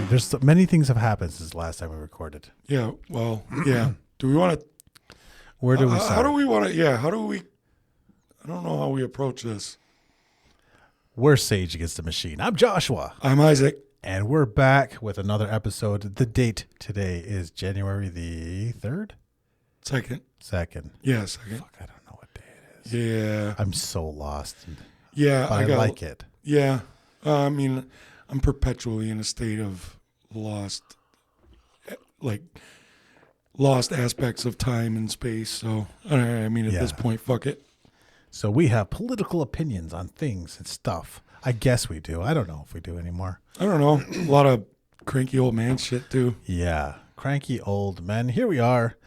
There's many things have happened since the last time we recorded. Yeah. Well, yeah. Do we want to? Where do we start? How do we want to? Yeah. How do we? I don't know how we approach this. We're Sage Against the Machine. I'm Joshua. I'm Isaac. And we're back with another episode. The date today is January the 3rd? Second. Yeah, second. Fuck, I don't know what day it is. Yeah. I'm so lost. Yeah. But I like it. Yeah. I mean, I'm perpetually in a state of lost aspects of time and space. So, I mean, at this point, fuck it. So we have political opinions on things and stuff. I guess we do. I don't know if we do anymore. I don't know. A lot of cranky old man shit, too. Yeah. Cranky old men. Here we are.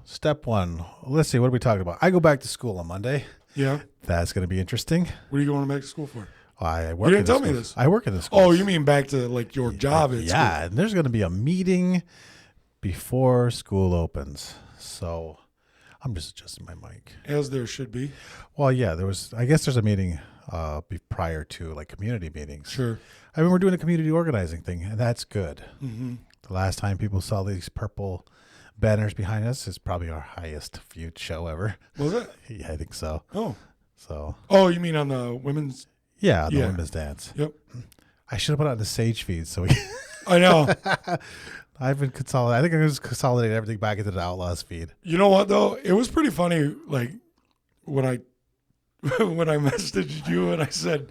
Step one. Let's see. What are we talking about? I go back to school on Monday. Yeah. That's going to be interesting. What are you going back to school for? I work. You didn't tell me this. I work in the school. Oh, you mean back to like your job at school? Yeah, and there's going to be a meeting before school opens. So I'm just adjusting my mic. As there should be. Well, yeah, I guess there's a meeting prior to like community meetings. Sure. I mean, we're doing a community organizing thing, and that's good. Mm-hmm. The last time people saw these purple banners behind us is probably our highest viewed show ever. Was it? Yeah, I think so. Oh. So. Oh, you mean on the women's? Yeah, the women's dance. Yep. I should have put it on the Sage feed so we. I know. I've been consolidating. I think I'm going to consolidate everything back into the Outlaws feed. You know what though? It was pretty funny. Like when I messaged you and I said,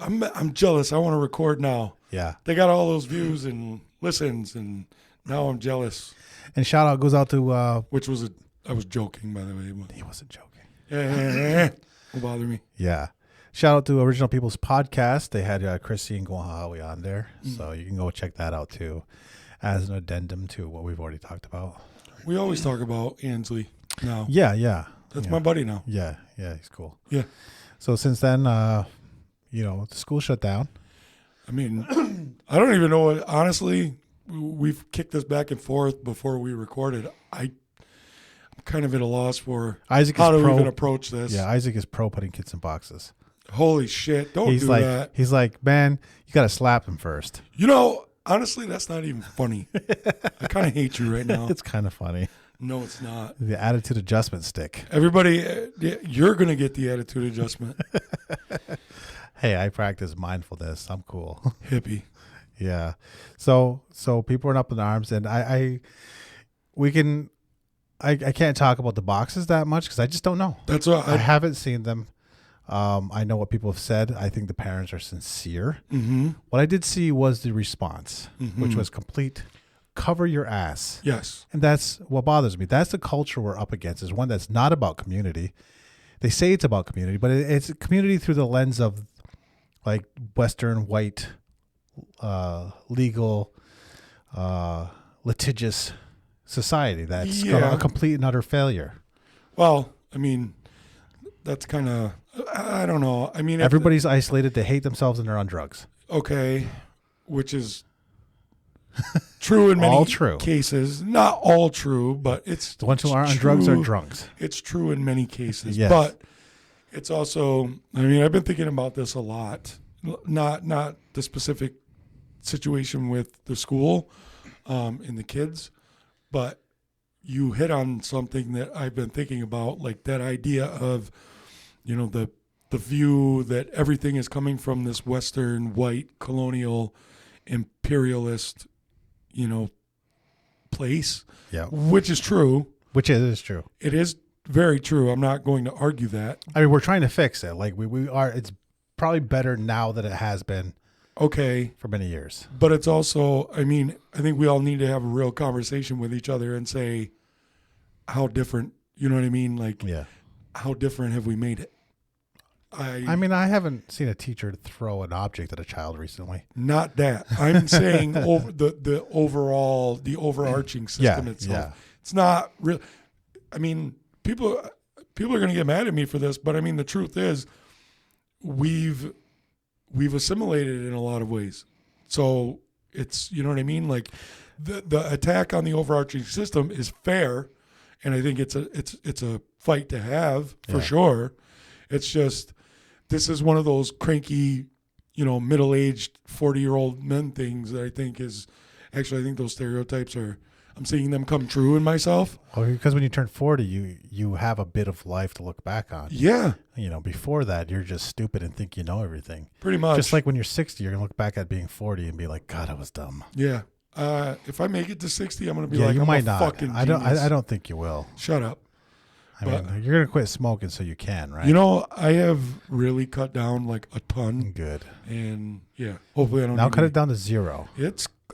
"I'm jealous. I want to record now." Yeah. They got all those views and listens, and now I'm jealous. And shout out goes out to which was I was joking, by the way. He wasn't joking. Don't bother me. Yeah. Shout out to Original People's Podcast. They had Chrissy and Guahawi on there. So you can go check that out too as an addendum to what we've already talked about. We always talk about Ansley now. Yeah. That's my buddy now. Yeah, he's cool. Yeah. So since then, the school shut down. I mean, I don't even know. Honestly, we've kicked this back and forth before we recorded. I'm kind of at a loss for how do we even approach this. Yeah, Isaac is pro putting kids in boxes. Holy shit. Don't do that. He's like, man, you got to slap him first. You know, honestly, that's not even funny. I kind of hate you right now. It's kind of funny. No, it's not. The attitude adjustment stick. Everybody, you're going to get the attitude adjustment. Hey, I practice mindfulness. I'm cool. Hippie. Yeah. So people are up in arms, and I can't talk about the boxes that much because I just don't know. That's what I haven't seen them. I know what people have said. I think the parents are sincere. Mm-hmm. What I did see was the response, which was complete cover your ass. Yes. And that's what bothers me. That's the culture we're up against, is one that's not about community. They say it's about community, but it's community through the lens of like Western white, legal, litigious society that's a complete and utter failure. Well, I mean, that's kind of, I don't know. I mean, everybody's isolated. They hate themselves and they're on drugs. Okay. Which true in many cases. Not all true, but it's the ones who aren't on drugs are drunks. It's true in many cases. Yes. But it's also, I mean, I've been thinking about this a lot. Not the specific situation with the school and the kids, but you hit on something that I've been thinking about, like that idea of, the view that everything is coming from this Western white colonial imperialist, place. Yeah. Which is true. Which is true. It is very true. I'm not going to argue that. I mean, we're trying to fix it. Like we are. It's probably better now than it has been. Okay. For many years. But it's also, I mean, I think we all need to have a real conversation with each other and say how different, you know what I mean? Like, how different have we made it? I mean, I haven't seen a teacher throw an object at a child recently. Not that. I'm saying the overarching system itself. Yeah. It's not real. I mean, people are going to get mad at me for this, but I mean, the truth is we've assimilated it in a lot of ways. So it's, you know what I mean? Like the attack on the overarching system is fair. And I think it's a fight to have for sure. It's just this is one of those cranky, middle-aged 40-year-old men things that I think is actually, I think those stereotypes I'm seeing them come true in myself. Well, because when you turn 40, you have a bit of life to look back on. Yeah. Before that, you're just stupid and think you know everything. Pretty much. Just like when you're 60, you're going to look back at being 40 and be like, God, I was dumb. Yeah. If I make it to 60, I'm going to be you I'm might a not. fucking I genius. don't think you will. Shut up. I mean, you're going to quit smoking so you can, right? I have really cut down like a ton. Good. And yeah, hopefully I don't. Now cut it down to 0.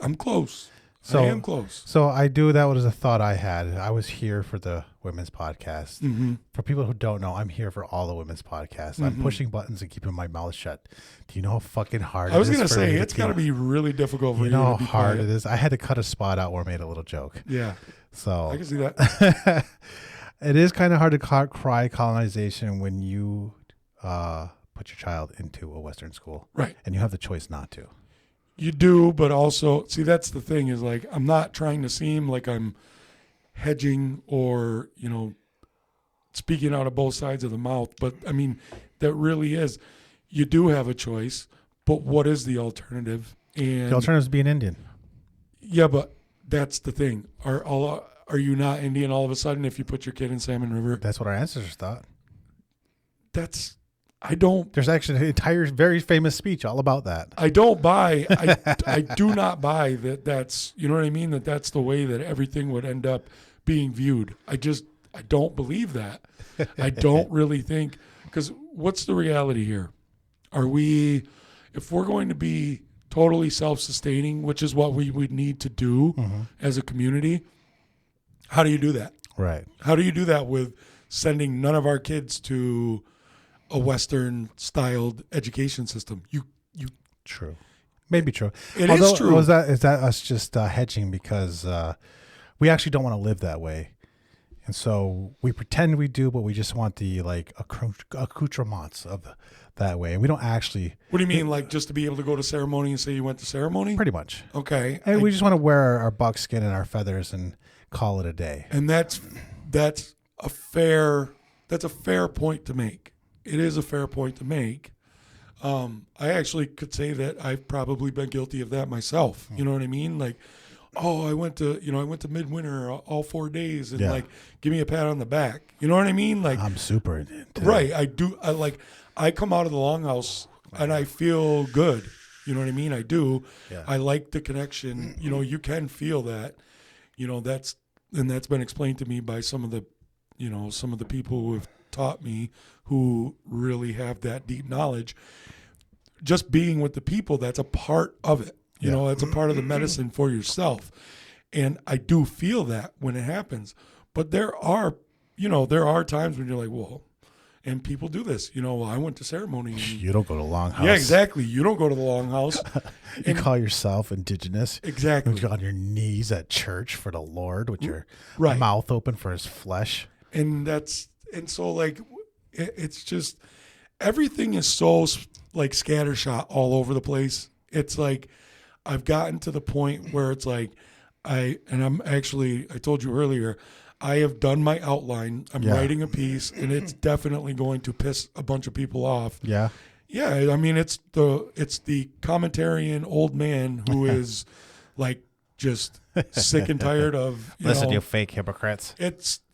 I'm close. So, I am close. So that was a thought I had. I was here for the women's podcast. Mm-hmm. For people who don't know, I'm here for all the women's podcasts. Mm-hmm. I'm pushing buttons and keeping my mouth shut. Do you know how fucking hard I was it is? going to say, it's got to be really difficult for you. You know how to be hard quiet. it is? I had to cut a spot out where I made a little joke. Yeah. So I can see that. It is kind of hard to cry colonization when you put your child into a Western school. Right. And you have the choice not to. You do, but also, see, that's the thing is like, I'm not trying to seem like I'm hedging or, speaking out of both sides of the mouth. But I mean, that really is, you do have a choice, but what is the alternative? And The alternative is being Indian. yeah, but that's the thing. Are you not Indian all of a sudden if you put your kid in Salmon River? That's what our ancestors thought. I don't. There's actually an entire very famous speech all about that. I don't buy. I do not buy that. That's, you know what I mean. That's the way that everything would end up being viewed. I don't believe that. I don't really think, because what's the reality here? If we're going to be totally self-sustaining, which is what we would need to do as a community, how do you do that? Right. How do you do that with sending none of our kids to a Western-styled education system? True. Maybe true. It is true. Is that us just hedging because we actually don't want to live that way? And so we pretend we do, but we just want the accoutrements of that way. And we don't actually. What do you mean, like just to be able to go to ceremony and say you went to ceremony? Pretty much. Okay. And we just want to wear our buckskin and our feathers and call it a day. And that's a fair point to make. It is a fair point to make. I actually could say that I've probably been guilty of that myself. You know what I mean? Like, I went to midwinter all 4 days and like, give me a pat on the back. You know what I mean? Like, I'm super into right. I do. I come out of the longhouse and I feel good. You know what I mean? I do. Yeah. I like the connection. You can feel that. That's been explained to me by some of the people who have taught me, who really have that deep knowledge. Just being with the people, that's a part of it. That's a part of the medicine for yourself. And I do feel that when it happens. But there are times when you're like, whoa. And people do this. I went to ceremony. You don't go to Longhouse. Yeah, exactly. You don't go to the Longhouse. You call yourself indigenous. Exactly. You're on your knees at church for the Lord with your right. mouth open for his flesh. And so like, it's just, everything is so like scattershot all over the place. It's like, I've gotten to the point where it's like, I told you earlier, I have done my outline. I'm writing a piece, and it's definitely going to piss a bunch of people off. Yeah. Yeah. I mean, it's the commentarian old man who is like just sick and tired of, Listen, you fake hypocrites.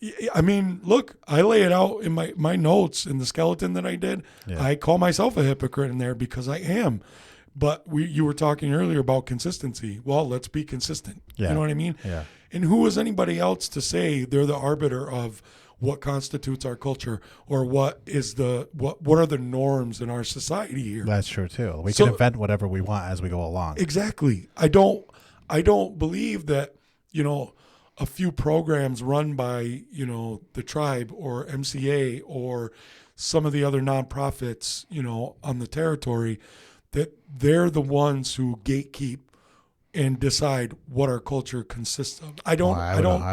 Look, I lay it out in my notes in the skeleton that I did. Yeah. I call myself a hypocrite in there because I am. But you were talking earlier about consistency. Well, let's be consistent. Yeah. You know what I mean? Yeah. And who is anybody else to say they're the arbiter of what constitutes our culture, or what are the norms in our society here? That's true too. We can invent whatever we want as we go along. Exactly. I don't believe that, a few programs run by, the tribe or MCA or some of the other nonprofits, on the territory, that they're the ones who gatekeep and decide what our culture consists of. I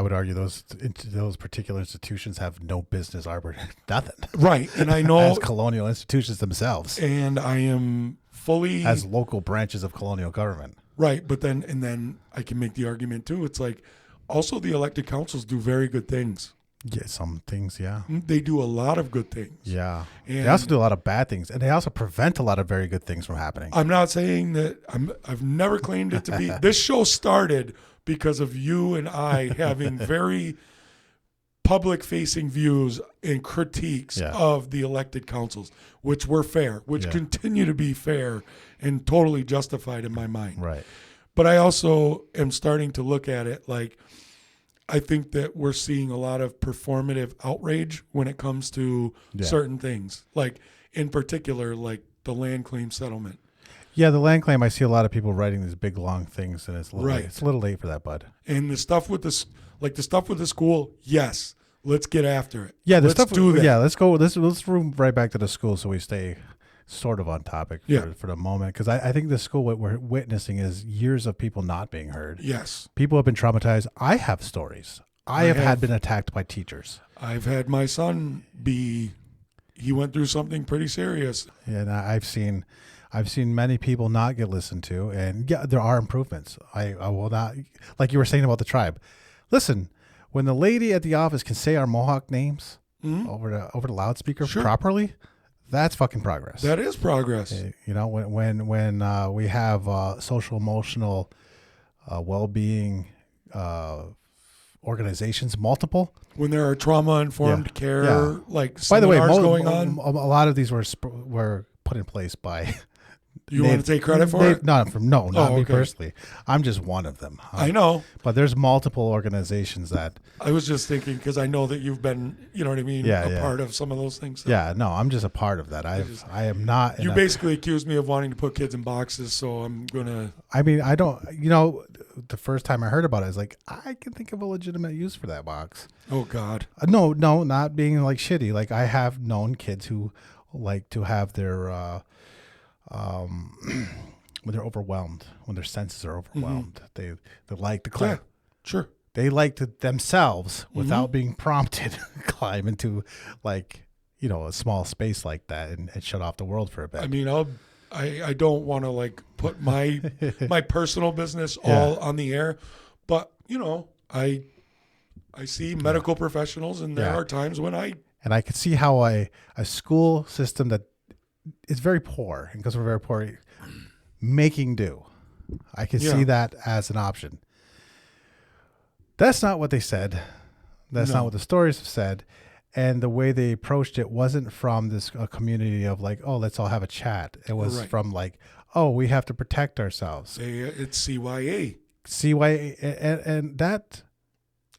would argue those particular institutions have no business arbiter, nothing. Right, and I know as colonial institutions themselves, and I am fully as local branches of colonial government. Right, but then I can make the argument too. It's like also the elected councils do very good things. Yeah, some things, yeah. They do a lot of good things. Yeah. And They also do a lot of bad things, and they also prevent a lot of very good things from happening. I'm not saying that I've never claimed it to be. This show started because of you and I having very public-facing views and critiques of the elected councils, which were fair, which continue to be fair and totally justified in my mind. Right. But I also am starting to look at it like I think that we're seeing a lot of performative outrage when it comes to certain things, like in particular, like the land claim settlement. Yeah, the land claim. I see a lot of people writing these big long things, and it's a little Right. late. It's a little late for that, bud. And the stuff with the stuff with the school, yes, let's get after it. Yeah, let's do that. Yeah, let's go. Let's move right back to the school so we stay sort of on topic for the moment, because I think the school what we're witnessing is years of people not being heard. Yes, people have been traumatized. I have stories. I have been attacked by teachers. I've had my son he went through something pretty serious. And I've seen many people not get listened to, and yeah, there are improvements. I will not, like you were saying about the tribe. Listen, when the lady at the office can say our Mohawk names over the loudspeaker properly, that's fucking progress. That is progress. You know, when we have social emotional well-being organizations, multiple. When there are trauma-informed care, like by the way, going on, a lot of these were put in place by. You want to take credit for it? Not me personally. I'm just one of them. I know. But there's multiple organizations that. I was just thinking because I know that you've been, you know what I mean, part of some of those things. So. Yeah, no, I'm just a part of that. I am not. You basically accused me of wanting to put kids in boxes, so I'm going to. I mean, I don't, you know, the first time I heard about it, I was like, I can think of a legitimate use for that box. Oh, God. No, not being like shitty. Like I have known kids who like to have their, when they're overwhelmed, when their senses are overwhelmed, they like to climb. Yeah, sure. They like to themselves, without being prompted, climb into like, you know, a small space like that and shut off the world for a bit. I mean, I don't want to like put my my personal business all on the air, but you know, I see medical professionals, and there are times when I can see how a school system that is very poor, and because we're very poor, making do. I can see that as an option. That's not what they said. That's not what the stories have said. And the way they approached it wasn't from this community of like, oh, let's all have a chat. It was from like, oh, we have to protect ourselves. It's CYA. And that.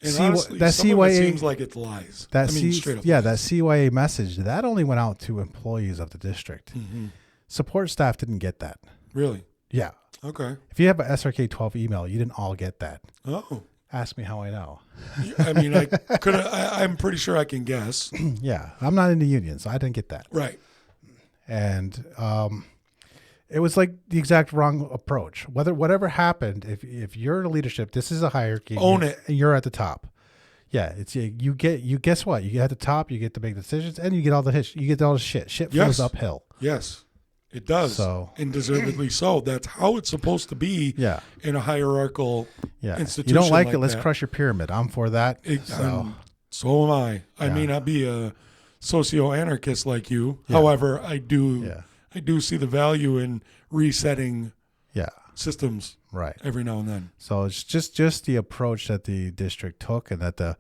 And honestly, that some CYA, of it seems like it lies. Straight up lies. That CYA message, that only went out to employees of the district. Mm-hmm. Support staff didn't get that. Really? Yeah. Okay. If you have an SRK 12 email, you didn't all get that. Oh. Ask me how I know. I mean, I'm pretty sure I can guess. Yeah. I'm not in the union, so I didn't get that. Right. And it was like the exact wrong approach. Whatever happened, if you're in leadership, this is a hierarchy. Own it. You're at the top. Yeah, guess what? You get at the top, you get to make decisions, and you get all the shit. Shit flows uphill. Yes. It does. And deservedly so. That's how it's supposed to be in a hierarchical institution. You don't like it, let's crush your pyramid. I'm for that. So am I. I may not be a socio-anarchist like you. Yeah. However, I do see the value in resetting systems every now and then. So it's just the approach that the district took, and that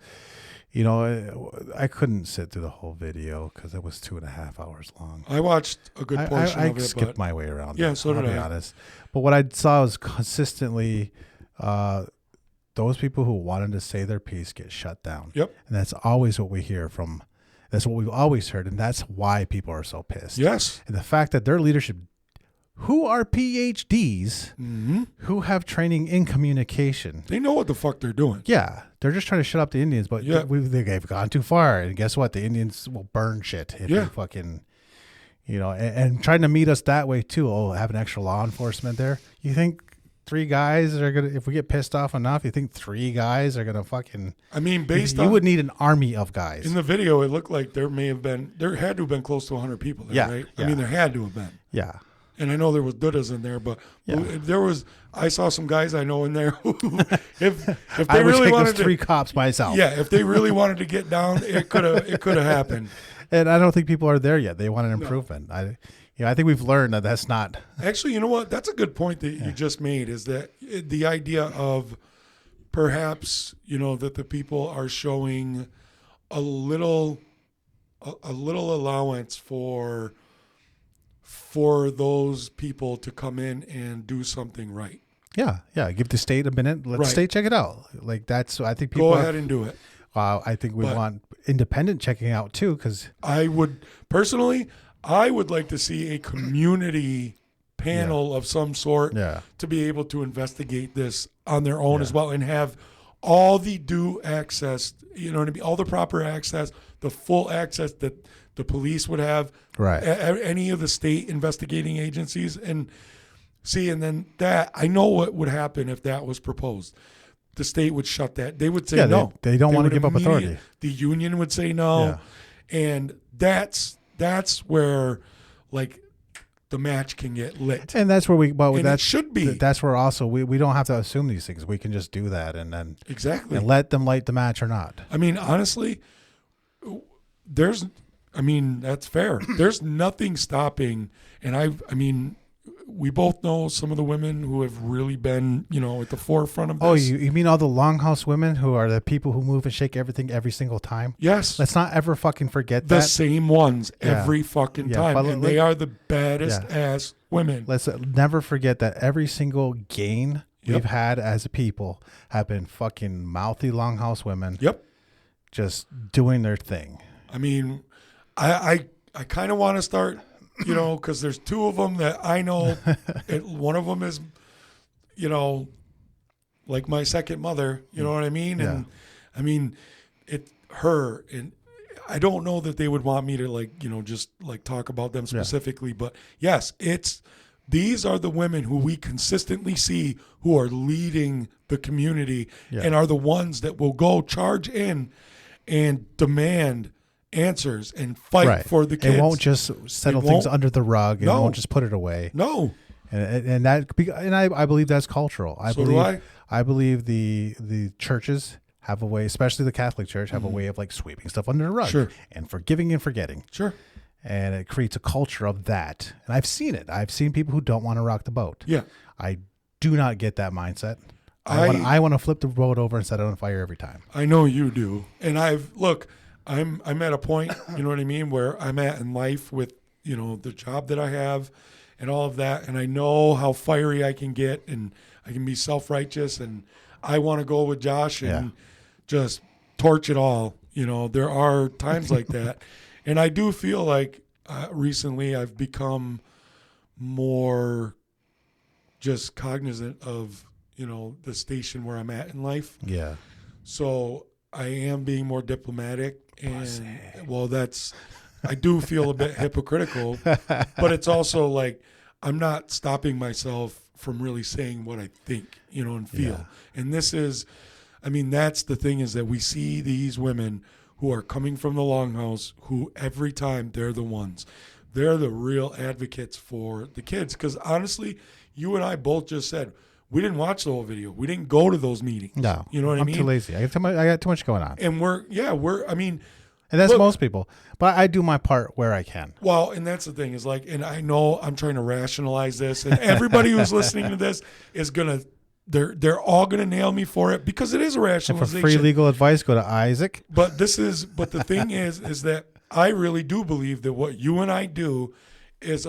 I couldn't sit through the whole video because it was 2.5 hours long. I watched a good portion of it. I skipped my way around. Yeah, so did I. I'll be honest. But what I saw was consistently those people who wanted to say their piece get shut down. Yep. And that's always what we hear from. That's what we've always heard, and that's why people are so pissed. Yes. And the fact that their leadership, who are PhDs, who have training in communication, they know what the fuck they're doing. Yeah, they're just trying to shut up the Indians, but they've gone too far. And guess what? The Indians will burn shit if you fucking, and trying to meet us that way too. Oh, have an extra law enforcement there. You think 3 guys are gonna? If we get pissed off enough, you think 3 guys are gonna fucking? I mean, you would need an army of guys. In the video, it looked like there had to have been close to 100 people there, right? Yeah. I mean, there had to have been. Yeah. And I know there was dudas in there, but I saw some guys I know in there who, if they I would really take wanted those 3 cops myself. yeah, if they really wanted to get down, it could have happened. And I don't think people are there yet. They want an improvement. I think we've learned that that's not. Actually, you know what? That's a good point that you just made, is that the idea of perhaps, that the people are showing a little allowance for those people to come in and do something right. Yeah. Give the state a minute. Let the state check it out. Like that's. I think people go ahead and do it. I think we want independent checking out too, because I would like to see a community panel of some sort to be able to investigate this on their own as well, and have all the due access, all the proper access, the full access that the police would have, any of the state investigating agencies, and then that, I know what would happen if that was proposed. The state would shut that. They would say no. They don't want to give up authority. The union would say no, and that's where like the match can get lit. And that's where it should be. That's where also we don't have to assume these things. We can just do that and then exactly and let them light the match or not. I mean, honestly, that's fair. There's nothing stopping, and we both know some of the women who have really been, at the forefront of this. Oh, you mean all the longhouse women who are the people who move and shake everything every single time? Yes. Let's not ever fucking forget the that. same ones every fucking time. And they are the baddest ass women. Let's never forget that every single gain we've had as a people have been fucking mouthy longhouse women. Yep. Just doing their thing. I mean, I kind of want to start, because there's 2 of them that I know. One of them is, like my second mother. You know what I mean? Yeah. And I mean, her, and I don't know that they would want me to just talk about them specifically, but yes, these are the women who we consistently see who are leading the community and are the ones that will go charge in and demand answers and fight for the kids. It won't just settle things under the rug and won't just put it away. No. And I believe that's cultural. I believe the churches have a way, especially the Catholic Church, have a way of sweeping stuff under the rug and forgiving and forgetting. Sure. And it creates a culture of that. And I've seen it. I've seen people who don't want to rock the boat. Yeah. I do not get that mindset. I want to flip the boat over and set it on fire every time. I know you do. And I'm at a point, you know what I mean, where I'm at in life with, the job that I have and all of that. And I know how fiery I can get, and I can be self-righteous, and I want to go with Josh and just torch it all. There are times like that. And I do feel like recently I've become more just cognizant of, the station where I'm at in life. Yeah. So I am being more diplomatic, and I do feel a bit hypocritical, but it's also I'm not stopping myself from really saying what I think, and feel. Yeah. And this is, that's the thing, is that we see these women who are coming from the longhouse, who every time they're the ones. They're the real advocates for the kids. Because honestly, you and I both just said, we didn't watch the whole video. We didn't go to those meetings. No. You know what I mean? I'm too lazy. I got too much going on. And and that's most people. But I do my part where I can. Well, and that's the thing, is and I know I'm trying to rationalize this, and everybody who's listening to this is going to, they're all going to nail me for it, because it is a rationalization. And for free legal advice, go to Isaac. But the thing is that I really do believe that what you and I do is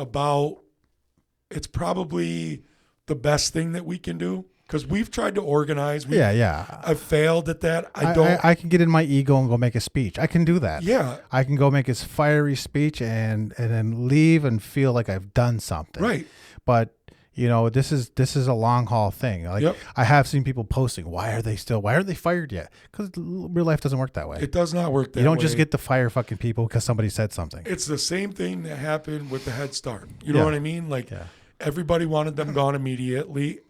it's probably the best thing that we can do, because we've tried to organize. I've failed at that. I can get in my ego and go make a speech. I can do that. Yeah. I can go make a fiery speech and then leave and feel like I've done something. Right. But this is a long haul thing. I have seen people posting, why aren't they fired yet? Because real life doesn't work that way. It does not work that way. You don't just get to fire fucking people because somebody said something. It's the same thing that happened with the Head Start. You know what I mean? Everybody wanted them gone immediately.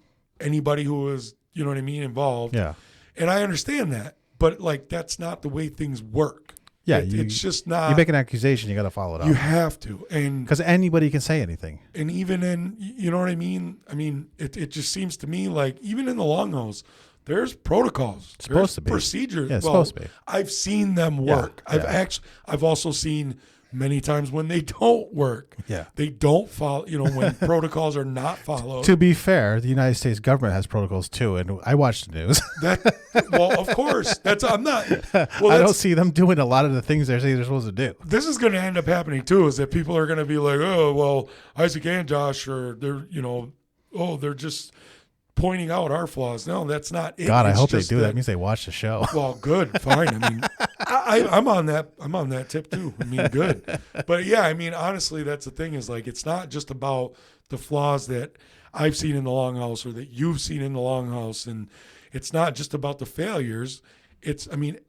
Anybody who was, you know what I mean, involved. Yeah. And I understand that. But, that's not the way things work. Yeah, it's just not. You make an accusation, you got to follow it up. You have to, and because anybody can say anything. And even in, you know what I mean? I mean, it just seems to me like even in the longhouse, there's protocols. It's supposed to be. Procedures. Yeah, it's supposed to be. I've seen them work. I've also seen many times when they don't work. Yeah. They don't follow, when protocols are not followed. To be fair, the United States government has protocols too, and I watch the news. Well, of course. I'm not. Well, I don't see them doing a lot of the things they're saying they're supposed to do. This is going to end up happening too, is that people are going to be like, oh, well, Isaac and Josh are, they're just pointing out our flaws. No, that's not it. God, I hope they just do. That means they watch the show. Well, good, fine. I mean, I'm on that tip too. I mean, good. But yeah, I mean, honestly, that's the thing is like, it's not just about the flaws that I've seen in the longhouse or that you've seen in the longhouse. And it's not just about the failures.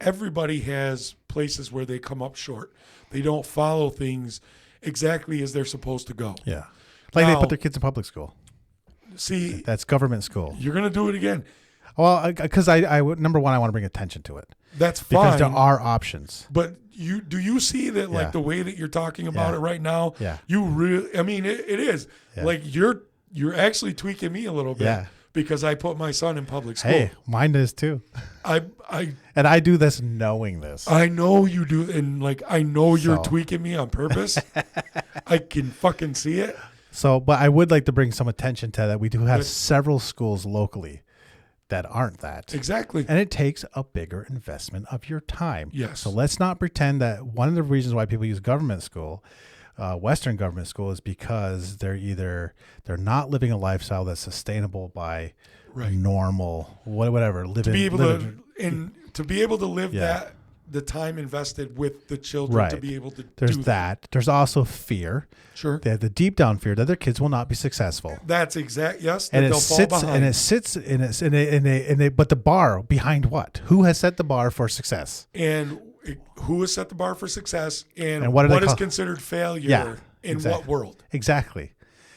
Everybody has places where they come up short. They don't follow things exactly as they're supposed to go. Yeah. Like they put their kids in public school. See, that's government school. You're going to do it again. Well, because I number one, I want to bring attention to it. That's fine. Because there are options. But do you see that like the way that you're talking about it right now? Yeah. You really, it is like you're actually tweaking me a little bit. Yeah. Because I put my son in public school. Hey, mine is too. And I do this knowing this. I know you do, and like I know you're tweaking me on purpose. I can fucking see it. So, but I would like to bring some attention to that. We do have several schools locally that aren't that. Exactly. And it takes a bigger investment of your time. Yes. So let's not pretend that one of the reasons why people use government school, Western government school, is because they're not living a lifestyle that's sustainable by normal, whatever, living. To be able to live that, the time invested with the children to be able to There's do that. There's also fear. Sure. They have the deep down fear that their kids will not be successful. That's exact. Yes. And they'll fall behind. But the bar behind what? Who has set the bar for success? And who has set the bar for success? And what is considered failure in what world? Exactly.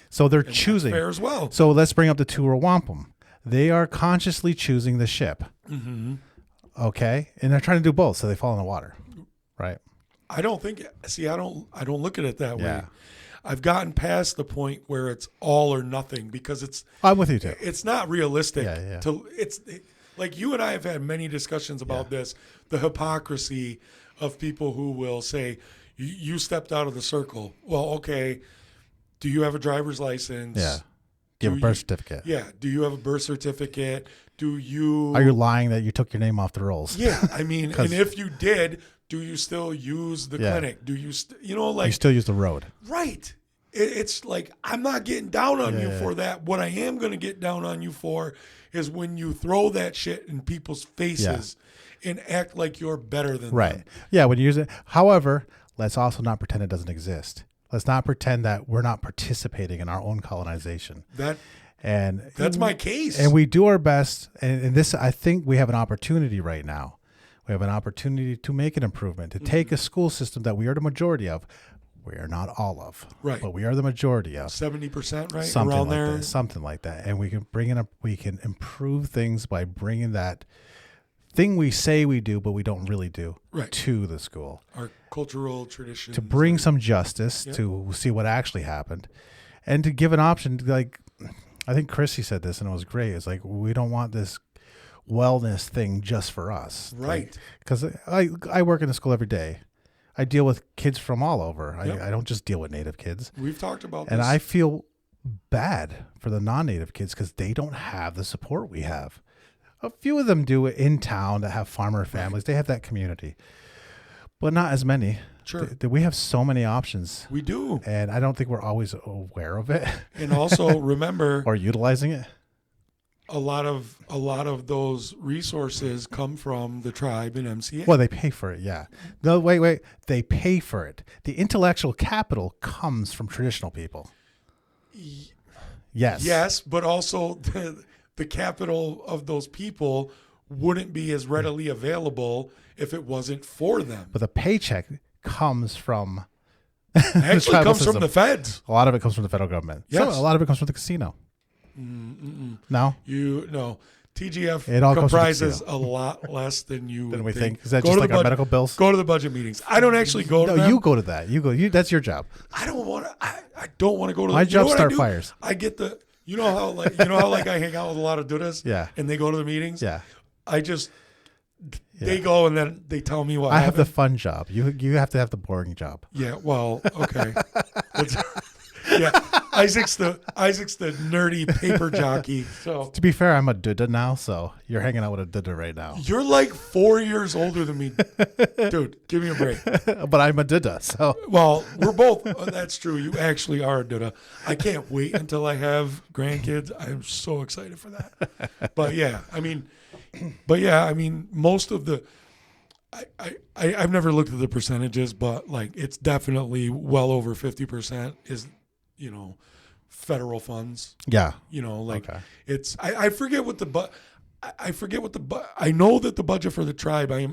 So they're choosing. Fair as well. So let's bring up the Tour Wampum. They are consciously choosing the ship. Mm-hmm. Okay, and they're trying to do both, so they fall in the water, right? I don't look at it that way. I've gotten past the point where it's all or nothing because I'm with you too. It's not realistic. Yeah. Like you and I have had many discussions about this, the hypocrisy of people who will say, you stepped out of the circle. Well, okay, do you have a driver's license? Yeah. Do you have a birth certificate? Yeah. Do you have a birth certificate? Are you lying that you took your name off the rolls? Yeah. I mean, and if you did, do you still use the clinic? Do you, you still use the road? Right. It's like, I'm not getting down on you for that. What I am going to get down on you for is when you throw that shit in people's faces and act like you're better than them. Yeah. When you use it. However, let's also not pretend it doesn't exist. Let's not pretend that we're not participating in our own colonization. That's my case. And we do our best. And this, I think we have an opportunity right now. We have an opportunity to make an improvement, to take a school system that we are the majority of. We are not all of, but we are the majority of 70%, right? Something around like there, that, something like that. And we can improve things by bringing that thing we say we do, but we don't really do to the school. Our cultural traditions. To bring some justice, to see what actually happened, and to give an option. Like, I think Chrissy said this, and it was great. It's like, we don't want this wellness thing just for us. Right. Because I work in the school every day. I deal with kids from all over. I don't just deal with Native kids. We've talked about this. And I feel bad for the non-Native kids because they don't have the support we have. A few of them do it in town that have farmer families. They have that community. But not as many. Sure. We have so many options. We do. And I don't think we're always aware of it. And also remember. Or utilizing it. A lot of those resources come from the tribe and MCA. Well, they pay for it, yeah. No, wait. They pay for it. The intellectual capital comes from traditional people. Yes. Yes, but also the capital of those people wouldn't be as readily available if it wasn't for them. But the paycheck comes from actually comes from the feds. A lot of it comes from the federal government. Yes. So a lot of it comes from the casino. No. TGF It all goes to the comprises casino. a lot less than you Than would we think. Is that just to like the our medical bills? Go to the budget meetings. I don't actually go to No, them. you go to that. You go. That's your job. I don't want to. I don't want to go to. My you know job what start I do? fires. I get the. You know how like I hang out with a lot of dudas. Yeah. And they go to the meetings. Yeah. They go and then they tell me what I have the happened. fun job. You have to have the boring job. Yeah. Well. Okay. Yeah. Isaac's the nerdy paper jockey. So To be fair, I'm a duda now, so you're hanging out with a duda right now. you're like 4 years older than me, dude. Give me a break. But I'm a duda, so Well, we're both. That's true. You actually are a duda. I can't wait until I have grandkids. I'm so excited for that. But yeah, I mean, most of the. I've never looked at the percentages, but like it's definitely well over 50% is, federal funds. yeah. Like Okay. it's I forget what I know that the budget for the tribe. I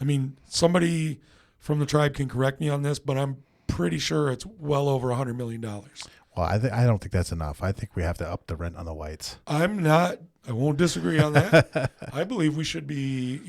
mean somebody from the tribe can correct me on this, but I'm pretty sure it's well over $100 million. Well, I don't think that's enough. I think we have to up the rent on the whites. I won't disagree on that. I believe we should be,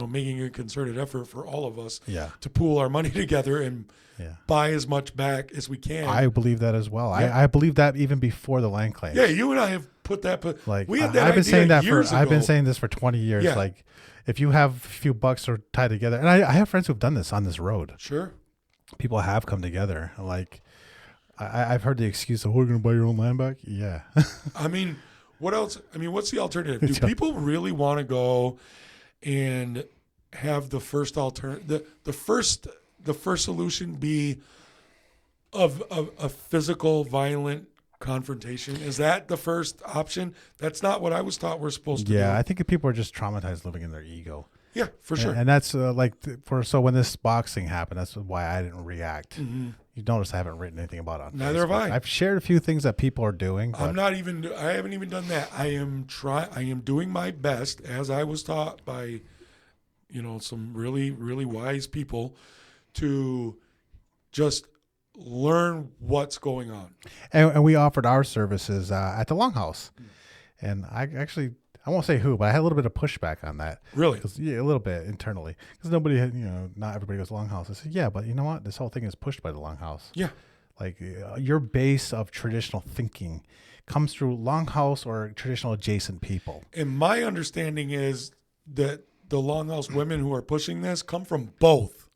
making a concerted effort for all of us Yeah. to pool our money together and Yeah. buy as much back as we can. I believe that as well. Yeah. I believe that even before the land claims. Yeah, you and I have put that. Like we had that I've been idea saying that years ago. I've been saying this for 20 years. Yeah. Like, if you have a few bucks or tied together, and I have friends who've done this on this road. Sure. People have come together. Like, I've heard the excuse of, "Oh, you're going to buy your own land back." Yeah. I mean, what else? I mean, what's the alternative? Do people really want to go and have the first the first solution be of a physical, violent confrontation? Is that the first option? That's not what I was taught we're supposed to do. Yeah, I think people are just traumatized living in their ego. Yeah, for sure. And that's so when this boxing happened, that's why I didn't react. Mm-hmm. You notice I haven't written anything about it on Neither have Facebook. I. I've shared a few things that people are doing. But I haven't even done that. I am doing my best, as I was taught by, some really, really wise people, to just learn what's going on. And we offered our services at the Longhouse. And I won't say who, but I had a little bit of pushback on that. Really? Yeah, a little bit internally. Because nobody had, not everybody goes to Longhouse. I said, yeah, but you know what? This whole thing is pushed by the Longhouse. Yeah. Like your base of traditional thinking comes through Longhouse or traditional adjacent people. And my understanding is that the Longhouse women who are pushing this come from both.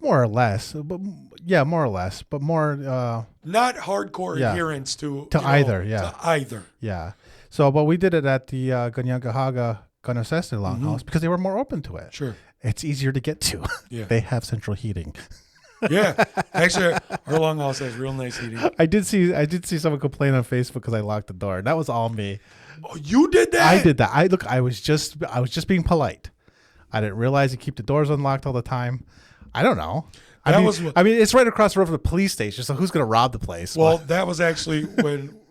More or less. But yeah, more or less. But more... not hardcore yeah. adherence to either, yeah. To either. Yeah. So, but we did it at the Ganyangahaga Akwesasne Longhouse because they were more open to it. Sure. It's easier to get to. Yeah. They have central heating. Yeah. Actually, our Longhouse has real nice heating. I did see someone complain on Facebook because I locked the door. That was all me. Oh, you did that? I did that. I was just being polite. I didn't realize you keep the doors unlocked all the time. I don't know. I mean, it's right across the road from the police station. So who's going to rob the place? Well, that was actually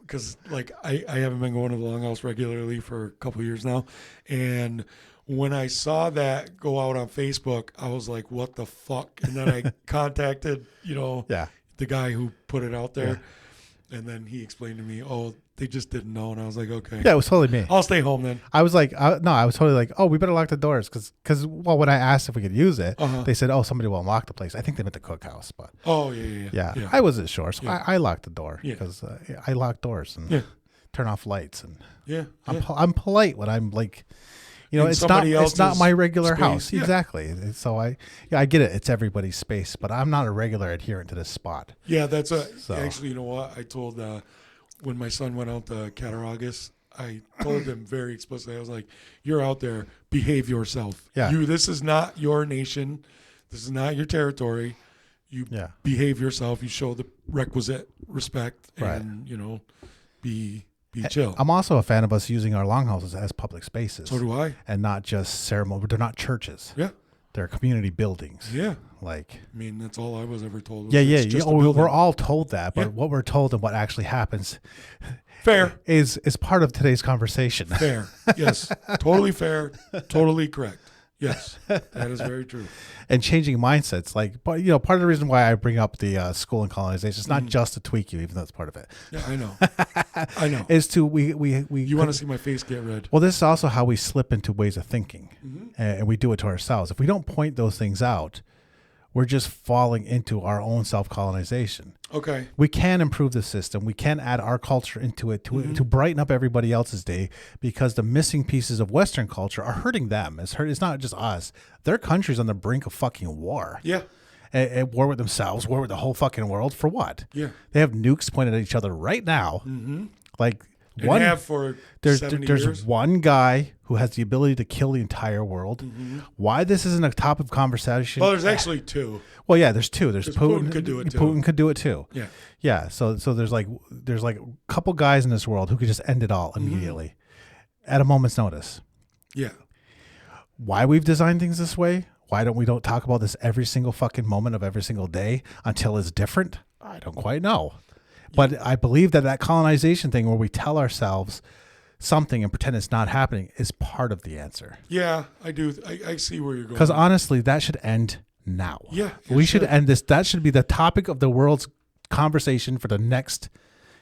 because like I haven't been going to the Longhouse regularly for a couple of years now, and when I saw that go out on Facebook, I was like, "What the fuck?" And then I contacted the guy who put it out there, and then he explained to me, "Oh, they just didn't know," and I was like, "Okay, yeah, it was totally me. I'll stay home then." I was like, no, I was totally like, oh, we better lock the doors because when I asked if we could use it, they said, oh, somebody will unlock the place. I think they meant the cookhouse, but yeah. I wasn't sure, so I locked the door because I lock doors and turn off lights and I'm polite when I'm like, it's not my regular space. house. Yeah. Exactly. And so I get it. It's everybody's space, but I'm not a regular adherent to this spot. Yeah, actually, you know what? I told when my son went out to Cattaraugus, I told him very explicitly, I was like, "You're out there, behave yourself. Yeah. This is not your nation. This is not your territory. You behave yourself. You show the requisite respect and, be chill." I'm also a fan of us using our longhouses as public spaces. So do I. And not just ceremony. They're not churches. Yeah. They're community buildings. Yeah. Like, I mean, that's all I was ever told. We're all told that, but what we're told and what actually happens is part of today's conversation. Fair. Yes. Totally fair. Totally correct. Yes, that is very true. And changing mindsets. Like, but part of the reason why I bring up the school and colonization is not just to tweak you, even though it's part of it. Yeah, I know. I know. Is to we You want to see my face get red? Well, this is also how we slip into ways of thinking, Mm-hmm. and we do it to ourselves. If we don't point those things out, we're just falling into our own self-colonization. Okay. We can improve the system. We can add our culture into it to brighten up everybody else's day, because the missing pieces of Western culture are hurting them. It's not just us. Their country's on the brink of fucking war. Yeah. At war with themselves, war with the whole fucking world. For what? Yeah. They have nukes pointed at each other right now. Mm-hmm. Like And have for 70 there's years. one guy who has the ability to kill the entire world. Mm-hmm. Why this isn't a topic of conversation? Well, there's actually two. Well, yeah, there's two. There's 'Cause Putin. Putin could do it too. Putin could do it too. Yeah. Yeah. So there's like a couple guys in this world who could just end it all immediately at a moment's notice. Yeah. Why we've designed things this way? Why don't we talk about this every single fucking moment of every single day until it's different? I don't quite know. But I believe that colonization thing, where we tell ourselves something and pretend it's not happening, is part of the answer. Yeah, I do. I see where you're going. Because honestly, that should end now. Yeah, we should end this. That should be the topic of the world's conversation for the next,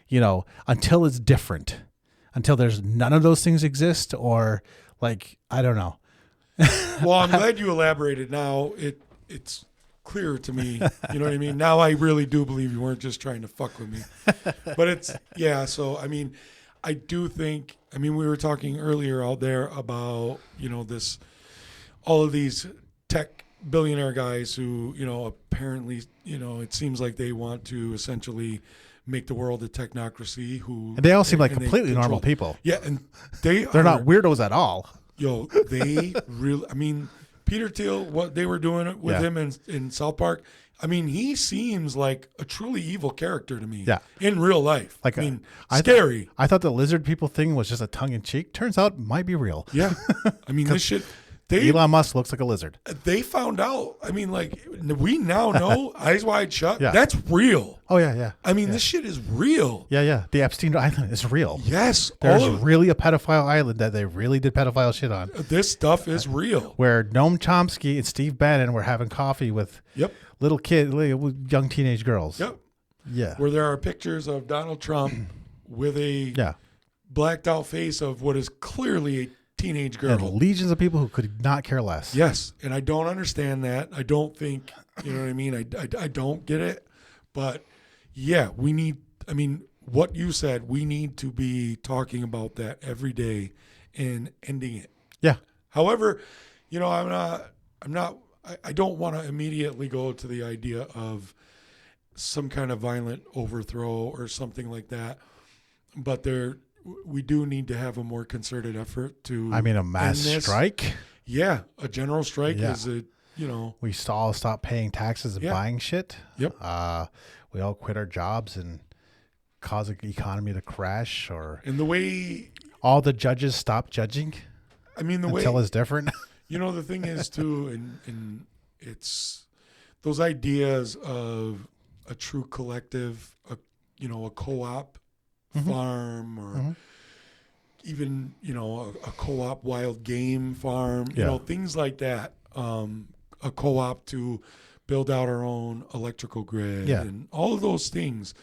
until it's different, until there's none of those things exist, or like, I don't know. Well, I'm glad you elaborated. Now it's clear to me. You know what I mean? Now I really do believe you weren't just trying to fuck with me. But so I mean, I do think, we were talking earlier out there about, all of these tech billionaire guys who, apparently, it seems like they want to essentially make the world a technocracy. And they all seem like completely normal people. Yeah, and they're not weirdos at all. Yo, they really, Peter Thiel, what they were doing with him in South Park, he seems like a truly evil character to me. Yeah. In real life. Like scary. I thought the lizard people thing was just a tongue in cheek. Turns out it might be real. Yeah. This shit. Elon Musk looks like a lizard. They found out. We now know, eyes wide shut. Yeah. That's real. Oh, yeah. This shit is real. Yeah. The Epstein Island is real. Yes. There's really a pedophile island that they really did pedophile shit on. This stuff is real. Where Noam Chomsky and Steve Bannon were having coffee with little young teenage girls. Yep. Yeah. Where there are pictures of Donald Trump with a blacked out face of what is clearly a teenage girl. And legions of people who could not care less. Yes. And I don't understand that. I don't think, you know what I mean? I don't get it. But yeah, we need, what you said, we need to be talking about that every day and ending it. Yeah. However, I don't want to immediately go to the idea of some kind of violent overthrow or something like that. But we do need to have a more concerted effort to. A mass strike. Yeah, a general strike is We all stop paying taxes and buying shit. Yep. We all quit our jobs and cause the economy to crash, and the way all the judges stop judging. Until it's different. The thing is too, and it's those ideas of a true collective, a co-op farm, or even a co-op wild game farm, things like that. A co-op to build out our own electrical grid, and all of those things.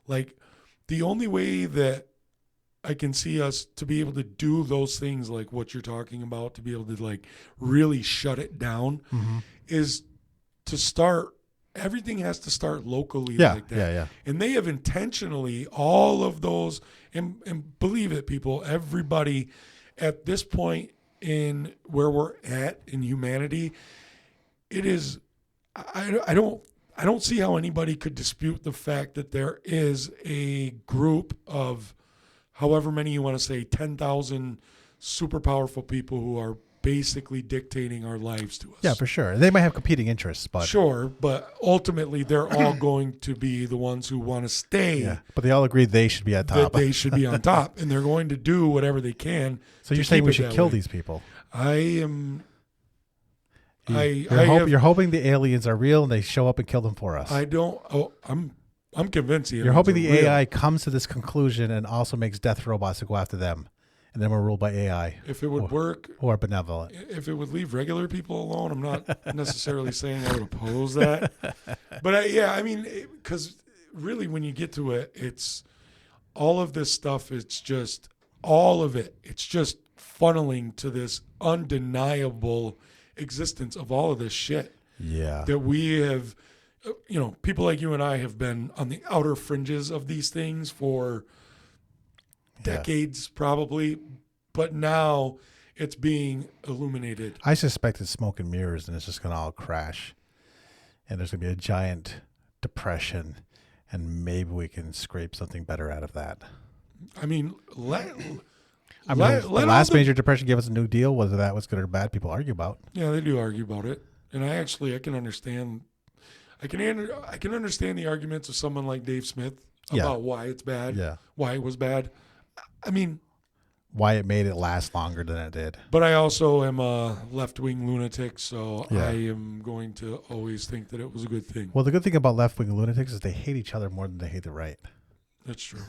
Like, the only way that I can see us to be able to do those things, like what you're talking about, to be able to like really shut it down, is to start. Everything has to start locally like that. Yeah. And they have intentionally, all of those, and believe it, people, everybody at this point in where we're at in humanity, it is, I don't see how anybody could dispute the fact that there is a group of however many you want to say, 10,000 super powerful people who are basically dictating our lives to us. Yeah, for sure. They might have competing interests, but sure, but ultimately they're all going to be the ones who want to stay. Yeah, but they all agree they should be at top. That they should be on top, and they're going to do whatever they can. So you're saying we should kill these people? I am. You're hoping the aliens are real and they show up and kill them for us. I don't. Oh, I'm convinced. You're hoping the AI comes to this conclusion and also makes death robots to go after them, and then we're ruled by AI If it would work, or benevolent. if it would leave regular people alone, I'm not necessarily saying I would oppose that. But I mean, because really when you get to it, it's all of this stuff. It's just all of it. It's just funneling to this undeniable existence of all of this shit. Yeah. That we have, people like you and I have been on the outer fringes of these things for decades probably, but now it's being illuminated. I suspect it's smoke and mirrors, and it's just going to all crash, and there's going to be a giant depression, and maybe we can scrape something better out of that. I mean, the last major depression gave us a New Deal. Whether that was good or bad, people argue about. Yeah, they do argue about it, and I can understand. I can understand the arguments of someone like Dave Smith about why it's bad, why it was bad. I mean, why it made it last longer than it did. But I also am a left-wing lunatic, so I am going to always think that it was a good thing. Well, the good thing about left-wing lunatics is they hate each other more than they hate the right. That's true.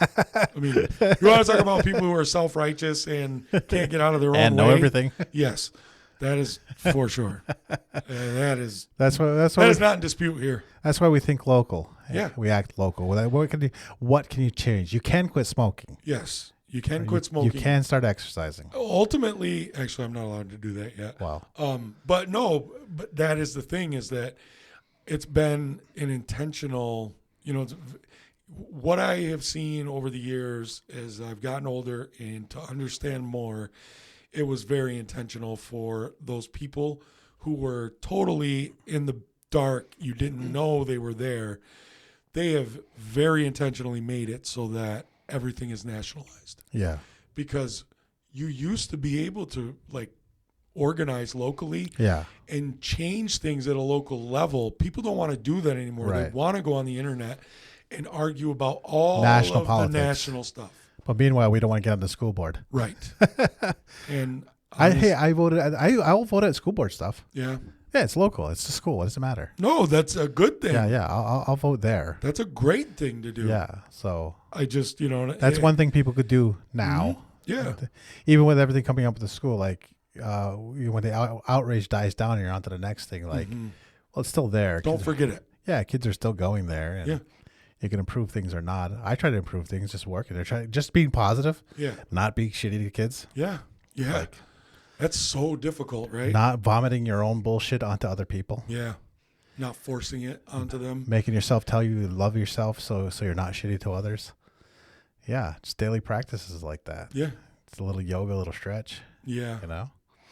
I mean, you want to talk about people who are self-righteous and can't get out of their own way? And know everything? Yes, that is for sure. That is not in dispute here. That's why we think local. Yeah. We act local. What can you change? You can quit smoking. Yes. You can quit smoking. You can start exercising. Ultimately, actually, I'm not allowed to do that yet. Wow. But that is the thing, is that it's been an intentional, what I have seen over the years as I've gotten older and to understand more, it was very intentional for those people who were totally in the dark. You didn't know they were there. They have very intentionally made it so that everything is nationalized. Yeah. Because you used to be able to organize locally and change things at a local level. People don't want to do that anymore. Right. They want to go on the internet and argue about all national of politics. The national stuff. But meanwhile, we don't want to get on the school board. Right. And I voted. I'll vote at school board stuff. Yeah. Yeah, it's local. It's the school. What does it matter? No, that's a good thing. Yeah. I'll vote there. That's a great thing to do. Yeah. So I just, that's one thing people could do now. Mm-hmm. Yeah. Even with everything coming up with the school, when the outrage dies down, and you're on to the next thing. Well, it's still there. Don't forget it. Yeah, kids are still going there. And you can improve things or not. I try to improve things, just working there. Just being positive. Yeah. Not being shitty to kids. Yeah. Yeah. That's so difficult, right? Not vomiting your own bullshit onto other people. Yeah. Not forcing it onto them. Making yourself tell you love yourself so you're not shitty to others. Yeah. Just daily practices like that. Yeah. It's a little yoga, a little stretch. Yeah.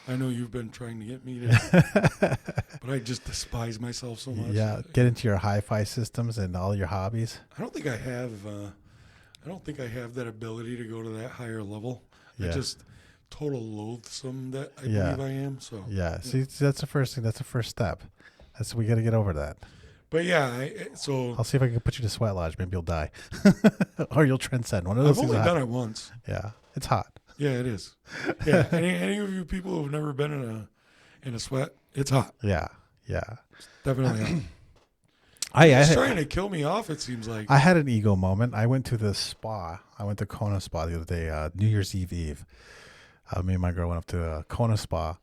I know you've been trying to get me to, but I just despise myself so much. Yeah. Get into your hi-fi systems and all your hobbies. I don't think I have that ability to go to that higher level. Yeah. I just total loathsome that I believe I am. So see, that's the first thing. That's the first step. We got to get over that. But I'll see if I can put you to sweat lodge. Maybe you'll die, or you'll transcend. One of those. I've only done it once. Yeah, it's hot. Yeah, it is. Yeah, any of you people who've never been in a sweat, it's hot. Yeah. It's definitely hot. It's trying to kill me off. It seems like I had an ego moment. I went to the spa. I went to Kona Spa the other day, New Year's Eve. Me and my girl went up to Kona Spa,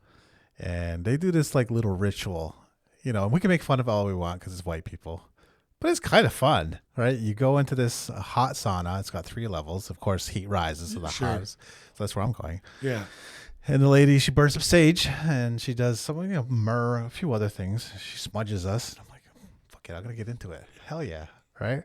and they do this little ritual. And we can make fun of it all we want because it's white people, but it's kind of fun, right? You go into this hot sauna. It's got 3 levels. Of course, heat rises to the hottest. So that's where I'm going. Yeah. And the lady, she burns up sage, and she does some, myrrh, a few other things. She smudges us. I'm like, fuck it, I'm gonna get into it. Hell yeah, right?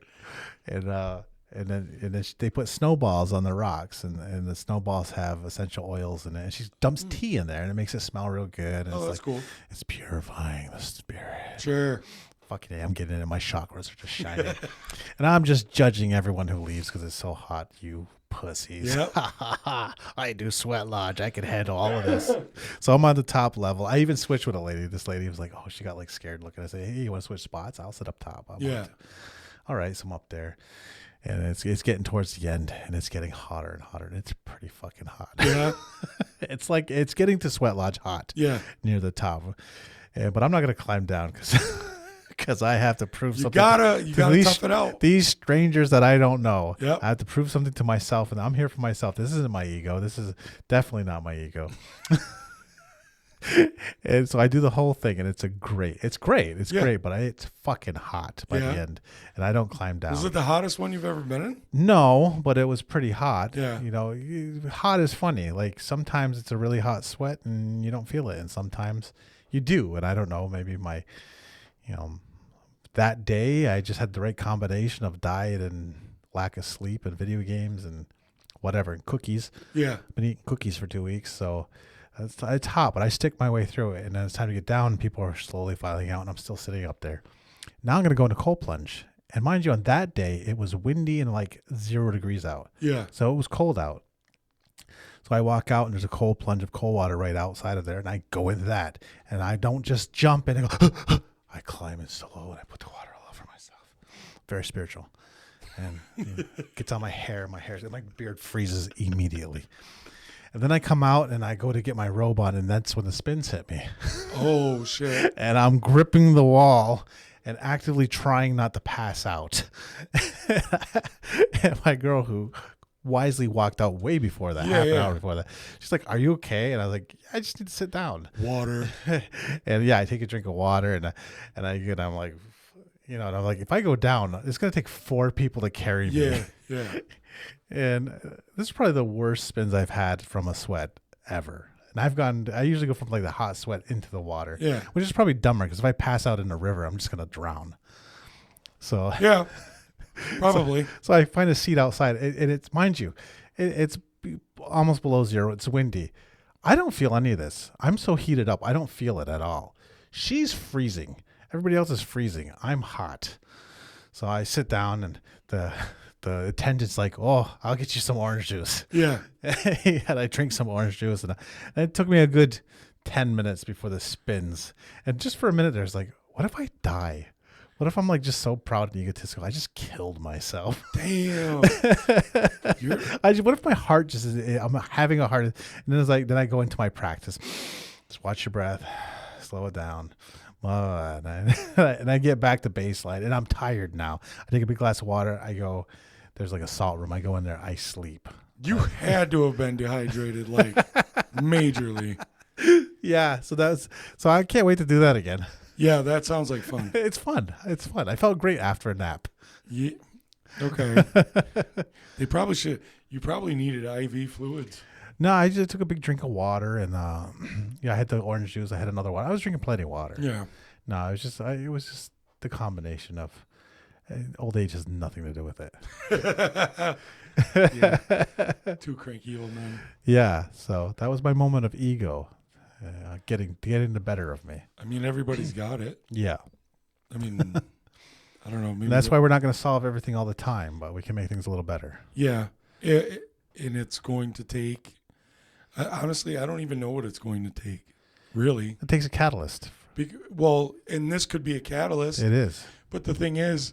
And then they put snowballs on the rocks, and the snowballs have essential oils in it. And she dumps tea in there, and it makes it smell real good. And that's cool. It's purifying the spirit. Sure. Fucking I'm getting it. My chakras are just shining. And I'm just judging everyone who leaves because it's so hot, you pussies. Yep. I do sweat lodge. I can handle all of this. So I'm on the top level. I even switched with a lady. This lady was like, oh, she got scared looking. I said, hey, you want to switch spots? I'll sit up top. All right. So I'm up there. And it's getting towards the end, and it's getting hotter and hotter, and it's pretty fucking hot. Yeah. It's getting to sweat lodge hot. Yeah. Near the top. But I'm not going to climb down because because I have to prove You something. gotta these, tough it out. These strangers that I don't know. Yep. I have to prove something to myself, and I'm here for myself. This isn't my ego. This is definitely not my ego. And so I do the whole thing, and it's great. It's great, but it's fucking hot by the end, and I don't climb down. Was it the hottest one you've ever been in? No, but it was pretty hot. Yeah. You know, hot is funny. Like sometimes it's a really hot sweat and you don't feel it, and sometimes you do. And I don't know, maybe that day I just had the right combination of diet and lack of sleep and video games and whatever, and cookies. Yeah. I've been eating cookies for 2 weeks, so it's hot, but I stick my way through it. And then it's time to get down, and people are slowly filing out, and I'm still sitting up there. Now I'm going to go into cold plunge. And mind you, on that day, it was windy and like 0 degrees out. Yeah. So it was cold out. So I walk out, and there's a cold plunge of cold water right outside of there, and I go into that. And I don't just jump in and go, I climb in slow, and I put the water all over myself. Very spiritual. And it gets on my hair. My beard freezes immediately. And then I come out, and I go to get my robe on, and that's when the spins hit me. Oh, shit. And I'm gripping the wall and actively trying not to pass out. And my girl, who wisely walked out way before that, half an hour before that, she's like, "Are you okay?" And I was like, "I just need to sit down." Water. And I take a drink of water, and I'm like, and I'm like, if I go down, it's gonna take 4 people to carry me. Yeah. And this is probably the worst spins I've had from a sweat ever. And I usually go from like the hot sweat into the water, which is probably dumber because if I pass out in a river, I'm just going to drown. So yeah, probably. So I find a seat outside, and it's, mind you, it's almost below 0. It's windy. I don't feel any of this. I'm so heated up. I don't feel it at all. She's freezing. Everybody else is freezing. I'm hot. So I sit down, and the attendant's like, "Oh, I'll get you some orange juice." Yeah. And I drink some orange juice, and it took me a good 10 minutes before the spins. And just for a minute, there's like, what if I die? What if I'm like just so proud and egotistical? I just killed myself. Damn. What if my heart just is, I'm having a heart, and then it's like, then I go into my practice. Just watch your breath, slow it down. And I get back to baseline, and I'm tired now. I take a big glass of water. I go, there's like a salt room. I go in there. I sleep. You had to have been dehydrated, like majorly. Yeah. So I can't wait to do that again. Yeah, that sounds like fun. It's fun. I felt great after a nap. Yeah. Okay. You probably needed IV fluids. No, I just took a big drink of water, and I had the orange juice. I had another one. I was drinking plenty of water. Yeah. No, it was just the combination of old age has nothing to do with it. Yeah. 2 cranky old men. Yeah. So that was my moment of ego, getting the better of me. I mean, everybody's got it. Yeah. I mean, I don't know. Maybe that's why we're not going to solve everything all the time, but we can make things a little better. Yeah. And it's going to take. Honestly, I don't even know what it's going to take. Really, it takes a catalyst. And this could be a catalyst. It is. But the thing is,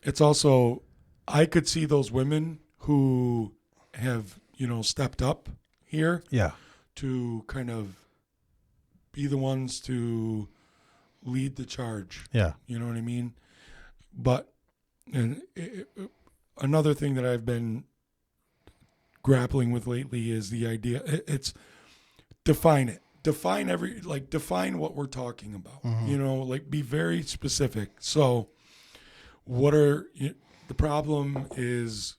it's also, I could see those women who have, stepped up here. Yeah. To kind of be the ones to lead the charge. Yeah. You know what I mean? But another thing that I've been grappling with lately is the idea. It's define it. Define what we're talking about. Mm-hmm. Be very specific. So the problem is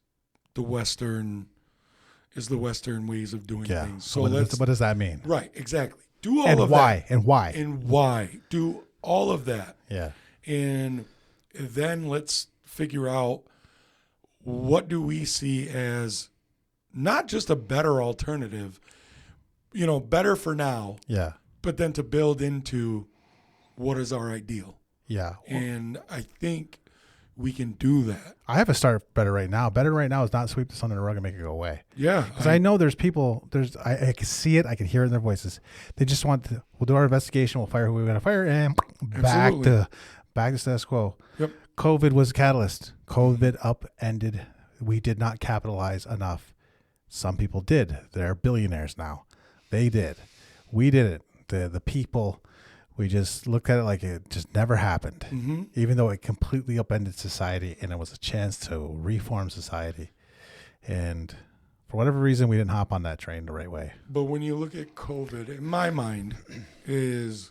the Western ways of doing things. So what does that mean? Right, exactly. Do all of that. And why. Do all of that. Yeah. And then let's figure out, what do we see as not just a better alternative, better for now. Yeah. But then to build into what is our ideal. Yeah. And I think we can do that. I have a start better right now. Better right now is not sweep this under the rug and make it go away. Yeah. Because I know there's people, I can see it, I can hear it in their voices. They just we'll do our investigation, we'll fire who we're going to fire, and back to status quo. Yep. COVID was a catalyst. COVID upended. We did not capitalize enough. Some people did. They're billionaires now. They did. We didn't. The people, We just looked at it like it just never happened, Mm-hmm. even though it completely upended society and it was a chance to reform society. And for whatever reason, we didn't hop on that train the right way. But when you look at COVID, in my mind, is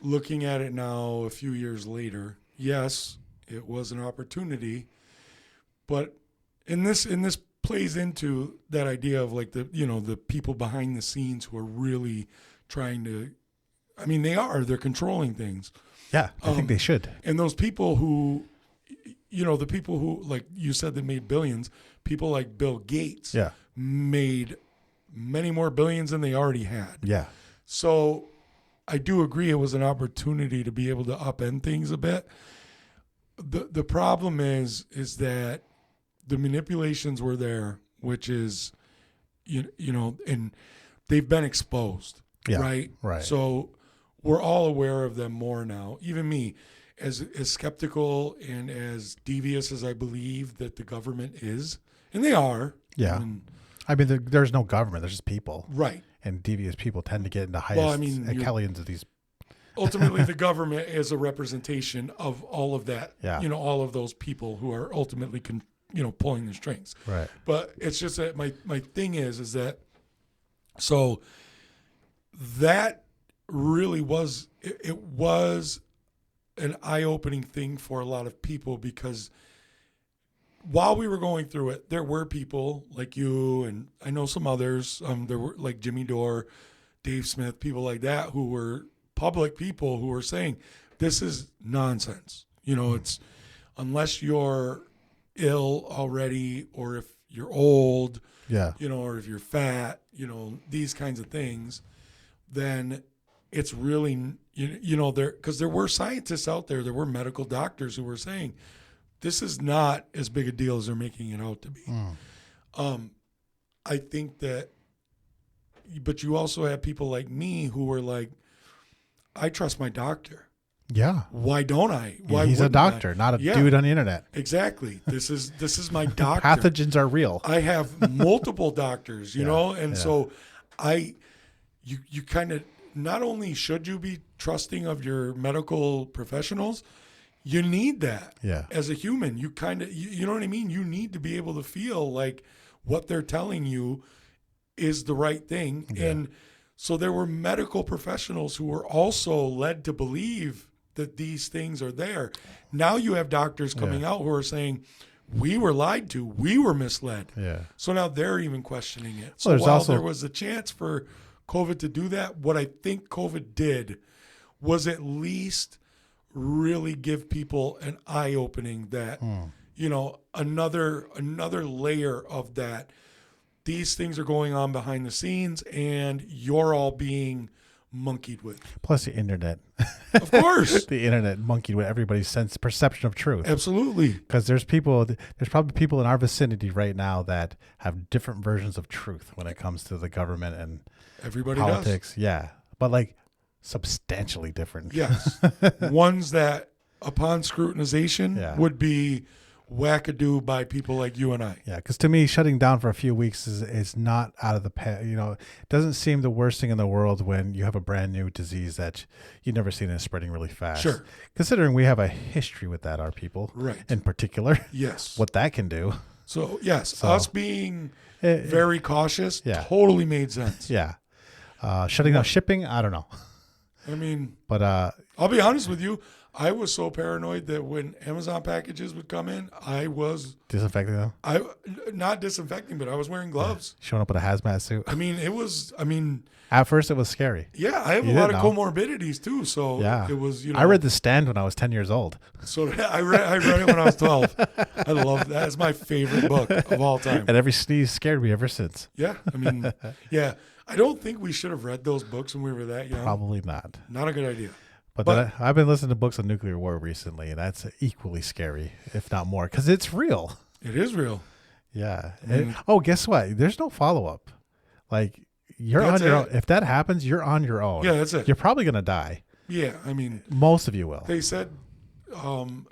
looking at it now a few years later. Yes, it was an opportunity, but in this plays into that idea of like the people behind the scenes who are really trying to. I mean, they're controlling things. Yeah, I think they should. And those people who, the people who, like you said, that made billions, people like Bill Gates made many more billions than they already had. Yeah. So I do agree it was an opportunity to be able to upend things a bit. The problem is that the manipulations were there, which is, and they've been exposed, right? Right. So we're all aware of them more now. Even me, as skeptical and as devious as I believe that the government is, and they are. Yeah. I mean, there's no government. There's just people. Right. And devious people tend to get into highest echelons of these. Ultimately, the government is a representation of all of that. Yeah. All of those people who are ultimately, pulling the strings. Right. But it's just that my thing is that, so that really was, it was an eye-opening thing for a lot of people, because while we were going through it, there were people like you and I know some others. There were like Jimmy Dore, Dave Smith, people like that who were public people who were saying, this is nonsense. It's unless you're ill already, or if you're old, or if you're fat, these kinds of things, then it's really, because there were scientists out there, there were medical doctors who were saying, this is not as big a deal as they're making it out to be. I think that, but you also have people like me who were like, I trust my doctor. Yeah. Why don't I? Why He's a doctor, not a dude on the internet. Exactly. This is my doctor. Pathogens are real. I have multiple doctors, and so you kind of, not only should you be trusting of your medical professionals, you need that as a human. You kind of, you know what I mean? You need to be able to feel like what they're telling you is the right thing. Yeah. And so there were medical professionals who were also led to believe that these things are there. Now you have doctors coming out who are saying, we were lied to, we were misled. Yeah. So now they're even questioning it. So while there was a chance for COVID to do that, what I think COVID did was at least really give people an eye-opening that, another layer of that. These things are going on behind the scenes, and you're all being monkeyed with. Plus the internet. Of course. The internet monkeyed with everybody's perception of truth. Absolutely. Because there's probably people in our vicinity right now that have different versions of truth when it comes to the government and everybody politics. Does. Yeah. But like substantially different. Yes. Ones that upon scrutinization would be wackadoo by people like you and I. Yeah, because to me, shutting down for a few weeks is not out of the it doesn't seem the worst thing in the world when you have a brand new disease that you've never seen and is spreading really fast. Sure. Considering we have a history with that, our people. Right. In particular. Yes. What that can do. So, yes, us being very cautious totally made sense. Yeah. Shutting down shipping, I don't know. I mean, but I'll be honest with you. I was so paranoid that when Amazon packages would come in, I was disinfecting them. Not disinfecting, but I was wearing gloves. Showing up with a hazmat suit. At first it was scary. Yeah, I have a lot of comorbidities too. So it was, I read The Stand when I was 10 years old. So I read it when I was 12. I love that. It's my favorite book of all time. And every sneeze scared me ever since. Yeah. I don't think we should have read those books when we were that young. Probably not. Not a good idea. But I've been listening to books on nuclear war recently, and that's equally scary, if not more, because it's real. It is real. Yeah. Guess what? There's no follow-up. Like, you're on your own. If that happens, you're on your own. Yeah, that's it. You're probably going to die. Yeah, most of you will. They said, God,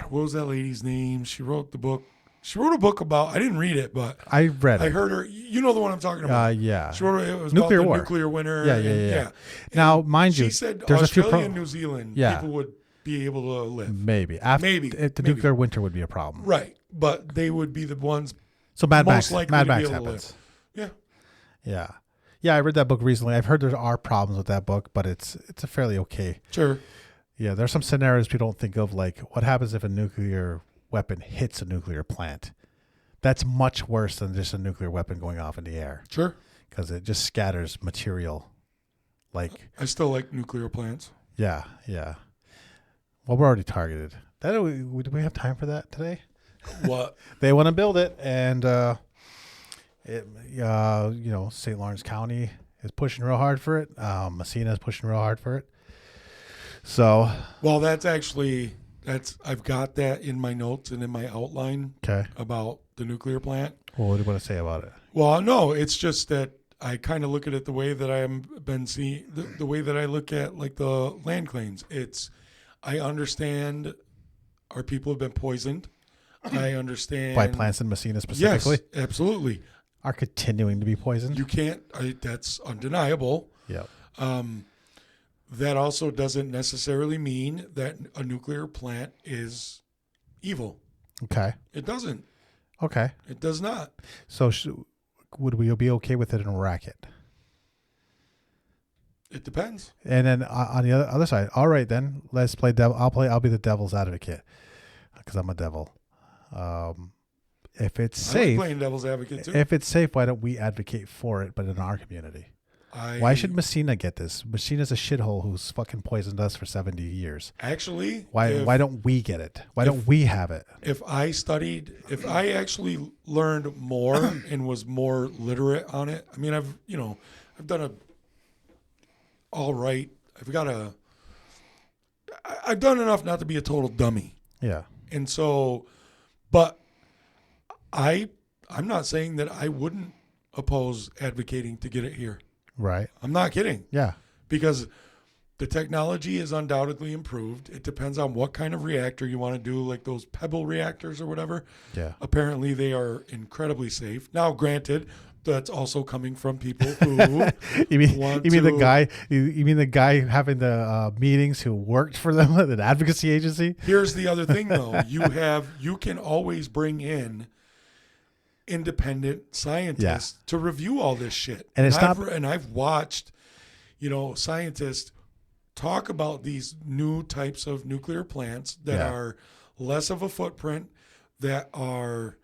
what was that lady's name? She wrote the book, She wrote a book about. I didn't read it, but I read it. I heard her. You know the one I'm talking about. Yeah. She wrote it was Nuclear about the war. nuclear winter. Yeah. Now, mind you, she said there's Australia a and New Zealand Yeah. people would be able to live. maybe Maybe. the nuclear winter would be a problem. Right, but they would be the ones. So Mad Most Max likely Mad to be Max able to happens. Yeah, Yeah. I read that book recently. I've heard there are problems with that book, but it's a fairly okay. sure. Yeah, there's some scenarios people don't think of, like what happens if a nuclear weapon hits a nuclear plant. That's much worse than just a nuclear weapon going off in the air Sure. because it just scatters material. Like, I still like nuclear plants. yeah. Well, we're already targeted. Do we have time for that today? What? They want to build it, and St. Lawrence County is pushing real hard for it. Messina is pushing real hard for it. So, Well, I've got that in my notes and in my outline okay. about the nuclear plant. Well, what do you want to say about it? Well, no, it's just that I kind of look at it the way that I've been seeing, the way that I look at like the land claims. I understand our people have been poisoned. I understand. By plants in Messina specifically? Yes, absolutely. Are continuing to be poisoned? You can't, that's undeniable. Yep. That also doesn't necessarily mean that a nuclear plant is evil. Okay. It doesn't. Okay. It does not. So would we be okay with it in a racket? It depends. And then on the other side, all right, then let's play devil. I'll be the devil's advocate because I'm a devil. If it's I like safe, playing devil's advocate too. if it's safe, why don't we advocate for it, but in our community? Why should Messina get this? Messina's a shithole who's fucking poisoned us for 70 years. Actually, Why don't we get it? Why don't we have it? If I actually learned more and was more literate on it, I mean, I've done I've done enough not to be a total dummy. Yeah. And so, but I'm not saying that I wouldn't oppose advocating to get it here. Right. I'm not kidding. Yeah. Because the technology is undoubtedly improved. It depends on what kind of reactor you want to do, like those pebble reactors or whatever. Yeah. Apparently they are incredibly safe. Now, granted, that's also coming from people who you mean the guy having the meetings who worked for them at an advocacy agency? Here's the other thing though. You can always bring in independent scientists to review all this shit. And I've watched, scientists talk about these new types of nuclear plants that are less of a footprint, that are,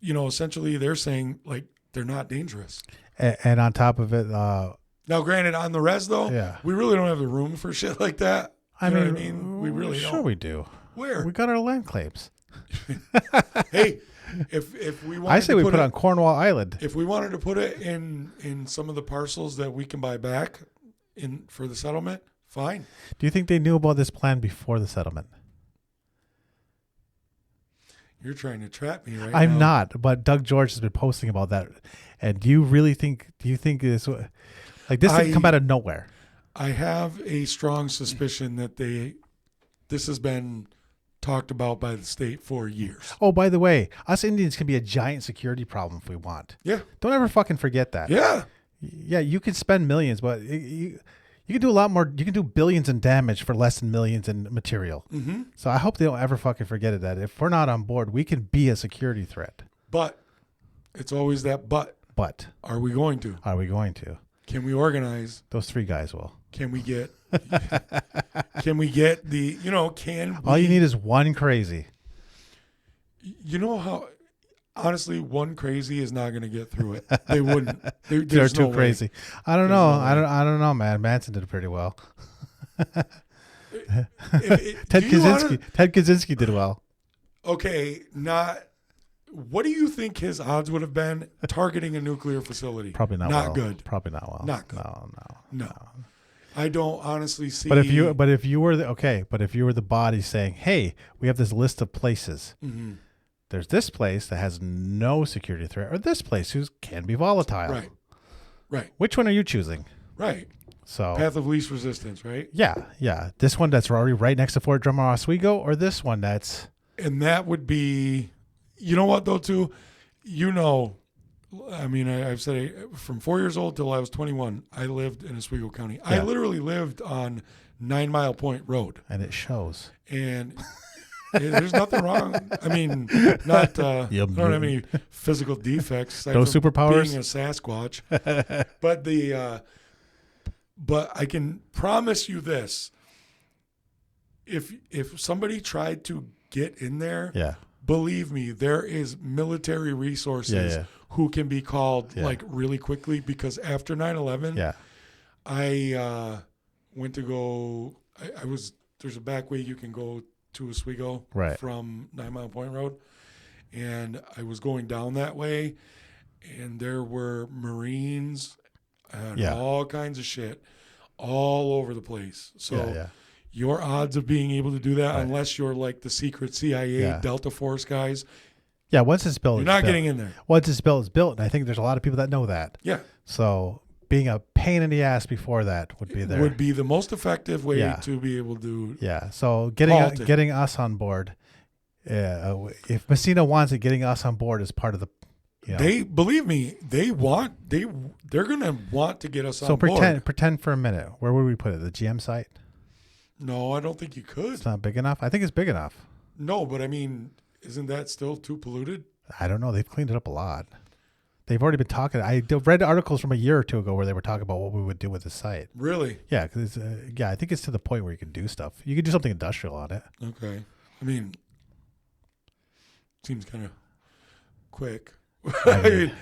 essentially they're saying like they're not dangerous. And on top of it, now granted on the res though, we really don't have the room for shit like that. I mean, mean, we really sure don't. we do. Where? We got our land claims. Hey, if we wanted I say to we put put it on Cornwall Island. If we wanted to put it in some of the parcels that we can buy back for the settlement, fine. Do you think they knew about this plan before the settlement? You're trying to trap me right now. I'm not, but Doug George has been posting about that. And do you think this didn't come out of nowhere? I have a strong suspicion that this has been talked about by the state for years. Oh, by the way, us Indians can be a giant security problem if we want. Yeah. Don't ever fucking forget that. Yeah. Yeah, you can spend millions, but you can do a lot more. You can do billions in damage for less than millions in material. Mm-hmm. So I hope they don't ever fucking forget it, that if we're not on board, we can be a security threat. But it's always that but. But. Are we going to? Are we going to? Can we organize? Those three guys will. Can we get the, all you need is one crazy. You know how, honestly, one crazy is not going to get through it. They wouldn't. They're too no crazy. Way. I don't know. I don't know, man. Manson did pretty well. Ted Kaczynski did well. Okay, what do you think his odds would have been targeting a nuclear facility? Probably not well. Not good. Probably not well. Not good. No. I don't honestly see. But if you were the body saying, "Hey, we have this list of places. Mm-hmm. There's this place that has no security threat, or this place who can be volatile. Right. Which one are you choosing? Right. So path of least resistance, right? Yeah. This one that's already right next to Fort Drum, Oswego, or this one that's. And that would be. you know what though too, I mean, I've said it, from 4 years old till I was 21, I lived in Oswego County. Yeah. I literally lived on 9 Mile Point Road. And it shows. And there's nothing wrong. I mean, not, I don't have any physical defects. No superpowers? Being a Sasquatch. But I can promise you this. If somebody tried to get in there, Yeah. believe me, there is military resources who can be called like really quickly, because after 9/11, I went to go. There's a back way you can go to Oswego from 9 Mile Point Road, and I was going down that way, and there were Marines and all kinds of shit all over the place. So. Your odds of being able to do that, unless you're like the secret CIA Delta Force guys. Yeah, once it's built, you're not getting in there. Once it's built. And I think there's a lot of people that know that. Yeah. So being a pain in the ass before that would be there. Would be the most effective way to be able to. Yeah. So getting us on board. If Messina wants it, getting us on board is part of the. They believe me. They're gonna want to get us on board. So pretend for a minute. Where would we put it? The GM site? No, I don't think you could. It's not big enough. I think it's big enough. No, but I mean, isn't that still too polluted? I don't know. They've cleaned it up a lot. They've already been talking. I read articles from a year or two ago where they were talking about what we would do with the site. Really? Yeah, because I think it's to the point where you can do stuff. You can do something industrial on it. Okay. I mean, seems kind of quick. But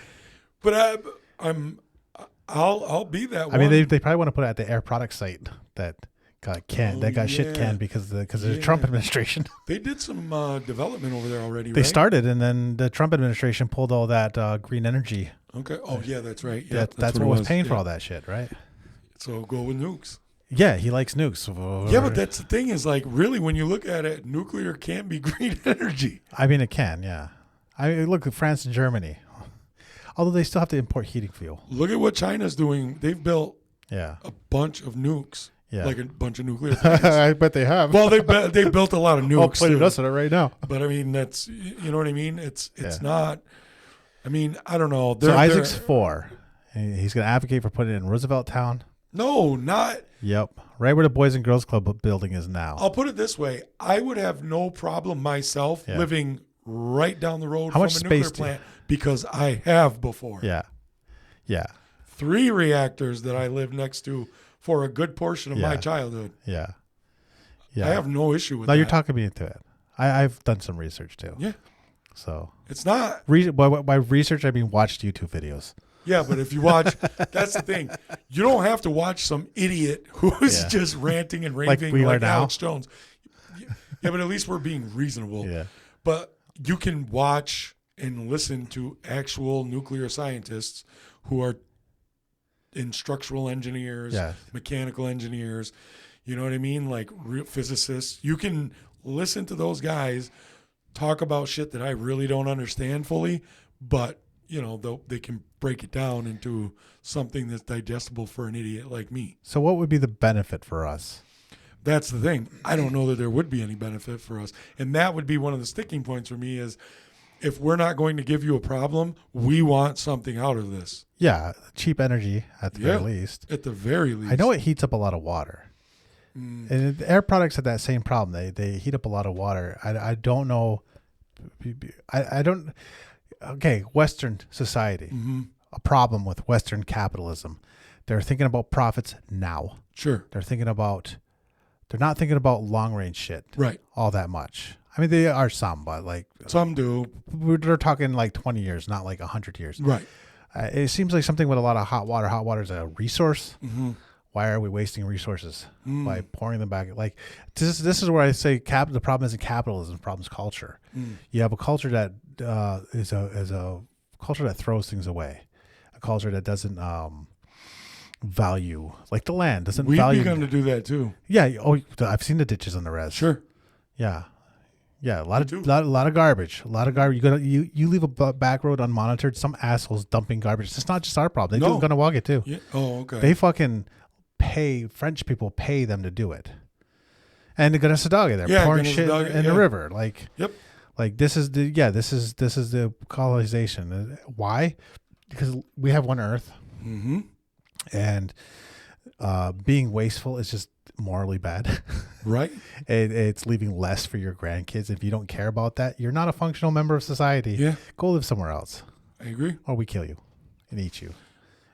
I'll be that one. I mean, they probably want to put it at the Air Products site that got shit canned because of the Trump administration. They did some development over there already. They started, and then the Trump administration pulled all that green energy. Okay. Oh yeah, that's right. Yeah, that's what was paying for all that shit, right? So go with nukes. Yeah, he likes nukes. Yeah, but that's the thing is, like, really, when you look at it, nuclear can be green energy. I mean, it can. Yeah. I mean, look at France and Germany. Although they still have to import heating fuel. Look at what China's doing. They've built a bunch of nukes. Yeah. Like a bunch of nuclear plants. I bet they have. Well, they built a lot of nukes. I'll play us on it right now. But I mean, that's, you know what I mean? It's not, I mean, I don't know. So Isaac's 4. He's going to advocate for putting it in Roosevelt Town. No, not. Yep. Right where the Boys and Girls Club building is now. I'll put it this way. I would have no problem myself living right down the road from a nuclear plant because I have before. Yeah. Yeah. 3 reactors that I lived next to for a good portion of my childhood. Yeah. Yeah. I have no issue with that. No, you're talking me into it. I've done some research too. Yeah. So it's not. By research, I mean watched YouTube videos. Yeah, but if you watch, that's the thing. You don't have to watch some idiot who's just ranting and raving like Alex Jones. Yeah, but at least we're being reasonable. Yeah. But you can watch and listen to actual nuclear scientists who are in structural engineers, mechanical engineers, you know what I mean? Like real physicists. You can listen to those guys talk about shit that I really don't understand fully, but, you know, they can break it down into something that's digestible for an idiot like me. So what would be the benefit for us? That's the thing. I don't know that there would be any benefit for us. And that would be one of the sticking points for me is, if we're not going to give you a problem, we want something out of this. Yeah, cheap energy at the very least. At the very least. I know it heats up a lot of water. And the Air Products have that same problem. They heat up a lot of water. I don't know. I don't. Okay, Western society. A problem with Western capitalism. They're thinking about profits now. Sure. They're not thinking about long range shit. Right. All that much. I mean, they are some, but like some do. They're talking like 20 years, not like 100 years. Right. It seems like something with a lot of hot water. Hot water is a resource. Why are we wasting resources by pouring them back? Like this is where I say the problem isn't capitalism. The problem is culture. You have a culture that is a culture that throws things away, a culture that doesn't value, like the land doesn't value. We've begun to do that too. Yeah. Oh, I've seen the ditches on the res. Sure. Yeah. Yeah, a lot of garbage. You leave a back road unmonitored. Some assholes dumping garbage. It's not just our problem. They do it in Gunawaga too. Yeah. Oh, okay. They fucking French people pay them to do it. And the Akwesasne, they're pouring shit in the river. Like, Like this is the colonization. Why? Because we have one Earth, Mm-hmm. and being wasteful is just morally bad. Right. It's leaving less for your grandkids. If you don't care about that, you're not a functional member of society. Yeah. Go live somewhere else, I agree. or we kill you and eat you,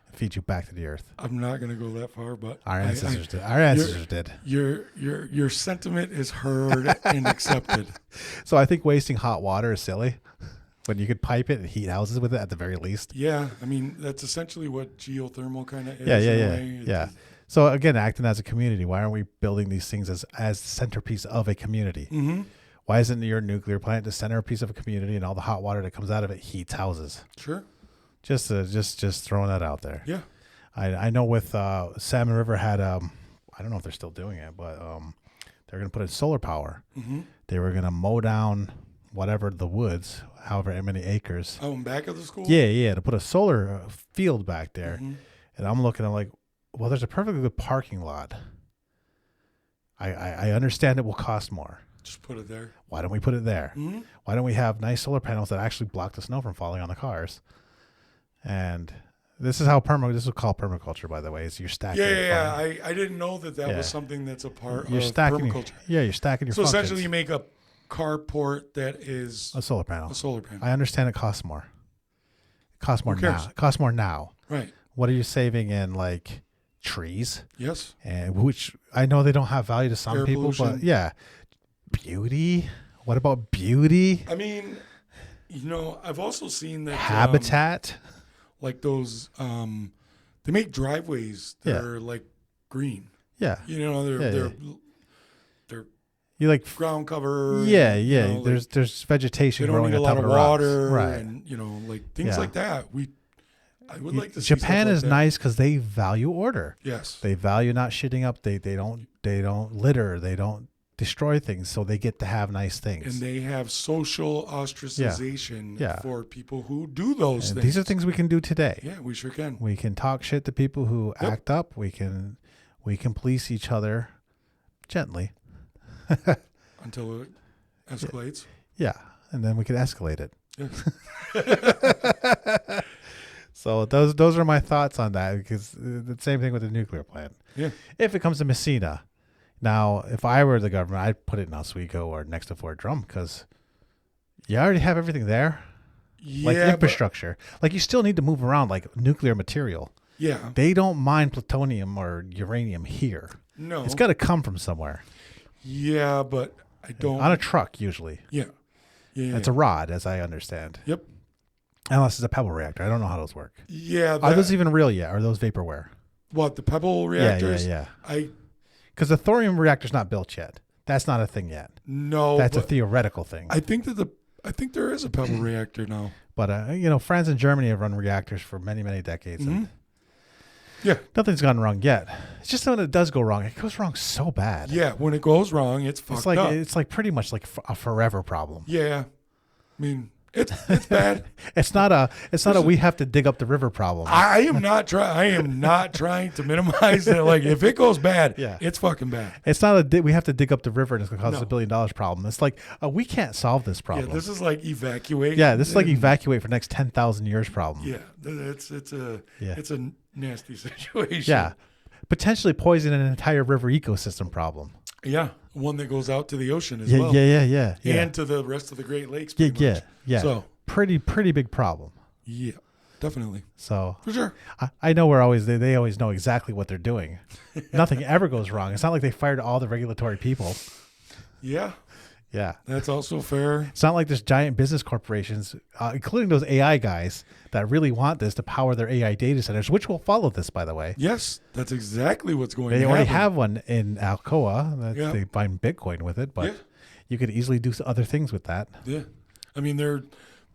and feed you back to the earth. I'm not going to go that far, but Our ancestors did. Our ancestors did. Your sentiment is heard and accepted. So I think wasting hot water is silly when you could pipe it and heat houses with it at the very least. Yeah, I mean that's essentially what geothermal kind of is. Yeah. So again, acting as a community, why aren't we building these things as the centerpiece of a community? Mm-hmm. Why isn't your nuclear plant the centerpiece of a community, and all the hot water that comes out of it heats houses? Sure. Just throwing that out there. Yeah. I know with Salmon River had I don't know if they're still doing it, but they're going to put in solar power. Mm-hmm. They were going to mow down whatever the woods, however many acres. Oh, in back of the school. Yeah, to put a solar field back there. Mm-hmm. And I'm looking at like, well, there's a perfectly good parking lot. I understand it will cost more. Just put it there. Why don't we put it there? Mm-hmm. Why don't we have nice solar panels that actually block the snow from falling on the cars? And this is how this is called permaculture, by the way. Is you're stacking. Yeah. I didn't know that was something that's a part you're of stacking permaculture. You're stacking your. So functions. essentially, you make a carport that is a solar panel. I understand it costs more. It costs more now. It costs more now. Right. What are you saving in like trees? Yes. And which I know they don't have value to some Air people, pollution. but yeah, beauty. What about beauty? I mean, I've also seen that Habitat. Like those, they make driveways that are like green. Yeah. They're you like ground cover. Yeah. There's vegetation they don't growing need a on lot top of of the water, rocks. Right. And like things like that. I would like to see Japan stuff like is that. nice because they value order. Yes. They value not shitting up. They don't litter. They don't destroy things, so they get to have nice things. And they have social ostracization for people who do those things. These are things we can do today. Yeah, we sure can. We can talk shit to people who act up. We can police each other gently until it escalates. Yeah, and then we can escalate it. Yeah. So those are my thoughts on that, because the same thing with the nuclear plant. Yeah. If it comes to Messina, now if I were the government, I'd put it in Oswego or next to Fort Drum, because you already have everything there. Yeah, like infrastructure. Like you still need to move around like nuclear material. Yeah. They don't mine plutonium or uranium here. No. It's got to come from somewhere. Yeah, but I don't. On a truck, usually. Yeah. Yeah. It's a rod, as I understand. Yep. Unless it's a pebble reactor. I don't know how those work. Yeah. Are those even real yet? Or are those vaporware? What, the pebble reactors? Yeah. Because the thorium reactor's not built yet. That's not a thing yet. No. That's a theoretical thing. I think there is a pebble reactor now. But, France and Germany have run reactors for many, many decades. Mm-hmm. And yeah. Nothing's gone wrong yet. It's just when it does go wrong, it goes wrong so bad. Yeah. When it goes wrong, it's fucked up. It's like pretty much like a forever problem. Yeah. I mean, it's bad. It's not a we have to dig up the river problem. I am not trying to minimize it. Like if it goes bad, it's fucking bad. It's not we have to dig up the river and it's going to cause us $1 billion problem. It's like we can't solve this problem. Yeah, this is like evacuate. Yeah, this is like evacuate for the next 10,000 years problem. Yeah, it's a nasty situation. Yeah, potentially poison an entire river ecosystem problem. Yeah, one that goes out to the ocean as well. Yeah. And to the rest of the Great Lakes. Yeah. So pretty big problem. Yeah, definitely. So for sure, I know they always know exactly what they're doing. Nothing ever goes wrong. It's not like they fired all the regulatory people. Yeah. Yeah. That's also fair. It's not like there's giant business corporations, including those AI guys, that really want this to power their AI data centers, which will follow this, by the way. Yes, that's exactly what's going on. They already have one in Alcoa. They find Bitcoin with it, but you could easily do other things with that. Yeah. I mean,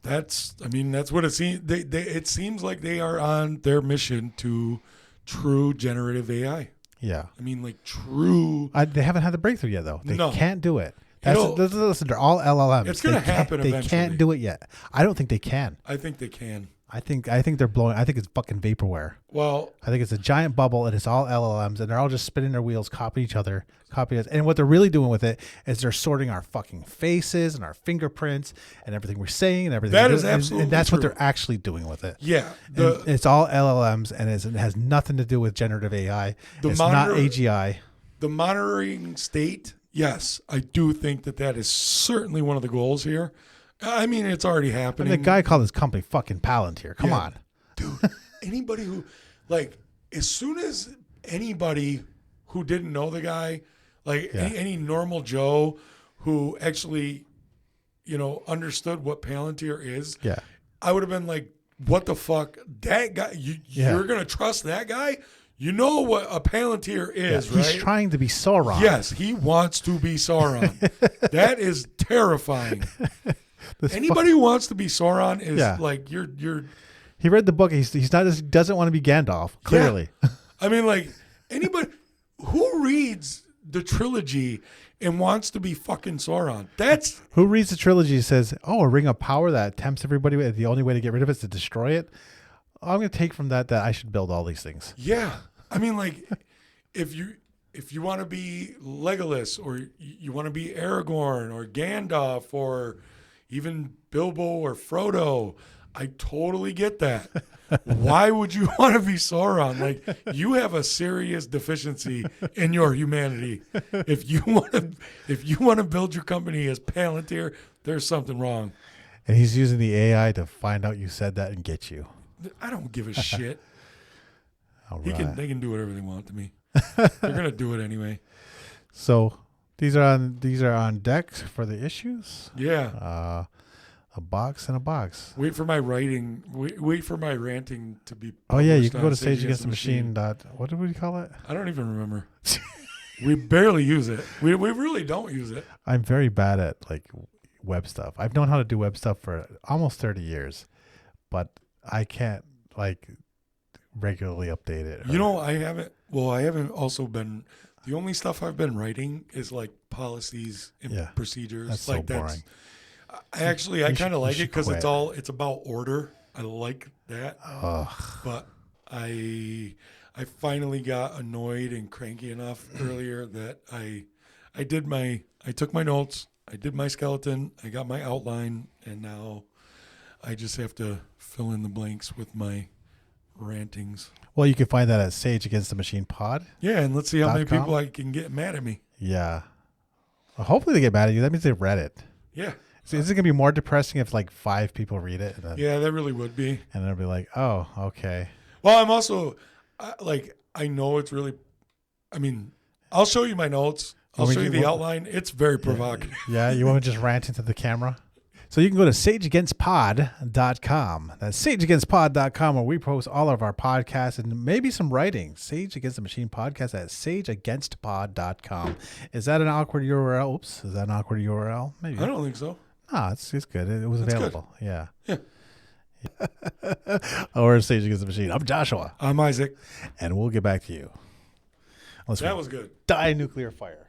that's what it seems. It seems like they are on their mission to true generative AI. Yeah. I mean, like true. They haven't had the breakthrough yet, though. They can't do it. Listen, they're all LLMs. It's going to happen eventually. They can't do it yet. I don't think they can. I think they can. I think they're blowing. I think it's fucking vaporware. Well, I think it's a giant bubble, and it's all LLMs, and they're all just spinning their wheels, copying each other, copying us. And what they're really doing with it is they're sorting our fucking faces and our fingerprints and everything we're saying and everything. That is absolutely and that's true. what they're actually doing with it. yeah. And it's all LLMs, and it has nothing to do with generative AI. It's not AGI. The monitoring state, yes, I do think that is certainly one of the goals here. I mean, it's already happening. And the guy called his company fucking Palantir. Come on. Dude, anybody who, like, as soon as anybody who didn't know the guy, like any normal Joe who actually, understood what Palantir is, I would have been like, what the fuck? That guy, you're going to trust that guy? You know what a Palantir is, right? He's trying to be Sauron. Yes, he wants to be Sauron. That is terrifying. Anybody who wants to be Sauron is like you're. He read the book. He doesn't want to be Gandalf. Clearly, I mean, like anybody who reads the trilogy and wants to be fucking Sauron. That's who reads the trilogy and says, "Oh, a ring of power that tempts everybody. The only way to get rid of it is to destroy it." I'm going to take from that I should build all these things. Yeah, I mean, like if you want to be Legolas or you want to be Aragorn or Gandalf or even Bilbo or Frodo, I totally get that. Why would you want to be Sauron? Like, you have a serious deficiency in your humanity. If you want to build your company as Palantir, there's something wrong. And he's using the AI to find out you said that and get you. I don't give a shit. All They right. can do whatever they want to me. They're gonna do it anyway. So these are on deck for the issues. Yeah. A box and a box. Wait for my writing. Wait for my ranting to be. Oh yeah, you can on go to Sage Against the Machine. What did we call it? I don't even remember. We barely use it. We really don't use it. I'm very bad at like web stuff. I've known how to do web stuff for almost 30 years, but I can't like regularly update it. I haven't. Well, I haven't also been. The only stuff I've been writing is like policies and procedures. That's like so boring. I kind of like it because it's about order. I like that. But I finally got annoyed and cranky enough earlier that I took my notes, I did my skeleton, I got my outline, and now I just have to fill in the blanks with my rantings. Well, you can find that at Sage Against the Machine Pod. Yeah, and let's see how many people I can get mad at me. Yeah. Well, hopefully they get mad at you. That means they read it. Yeah. So is it going to be more depressing if like 5 people read it? And then, yeah, that really would be. And they'll be like, oh, okay. Well, I'm also, I know it's really, I mean, I'll show you my notes. I'll show you the outline. It's very provocative. Yeah, you want to just rant into the camera? So you can go to sageagainstpod.com. That's sageagainstpod.com, where we post all of our podcasts and maybe some writing. Sage Against the Machine podcast at sageagainstpod.com. Is that an awkward URL? Oops. Is that an awkward URL? Maybe. I don't think so. No, it's good. It was available. Good. Yeah. Yeah. Or Sage Against the Machine. I'm Joshua. I'm Isaac. And we'll get back to you. That was good. Die in nuclear fire.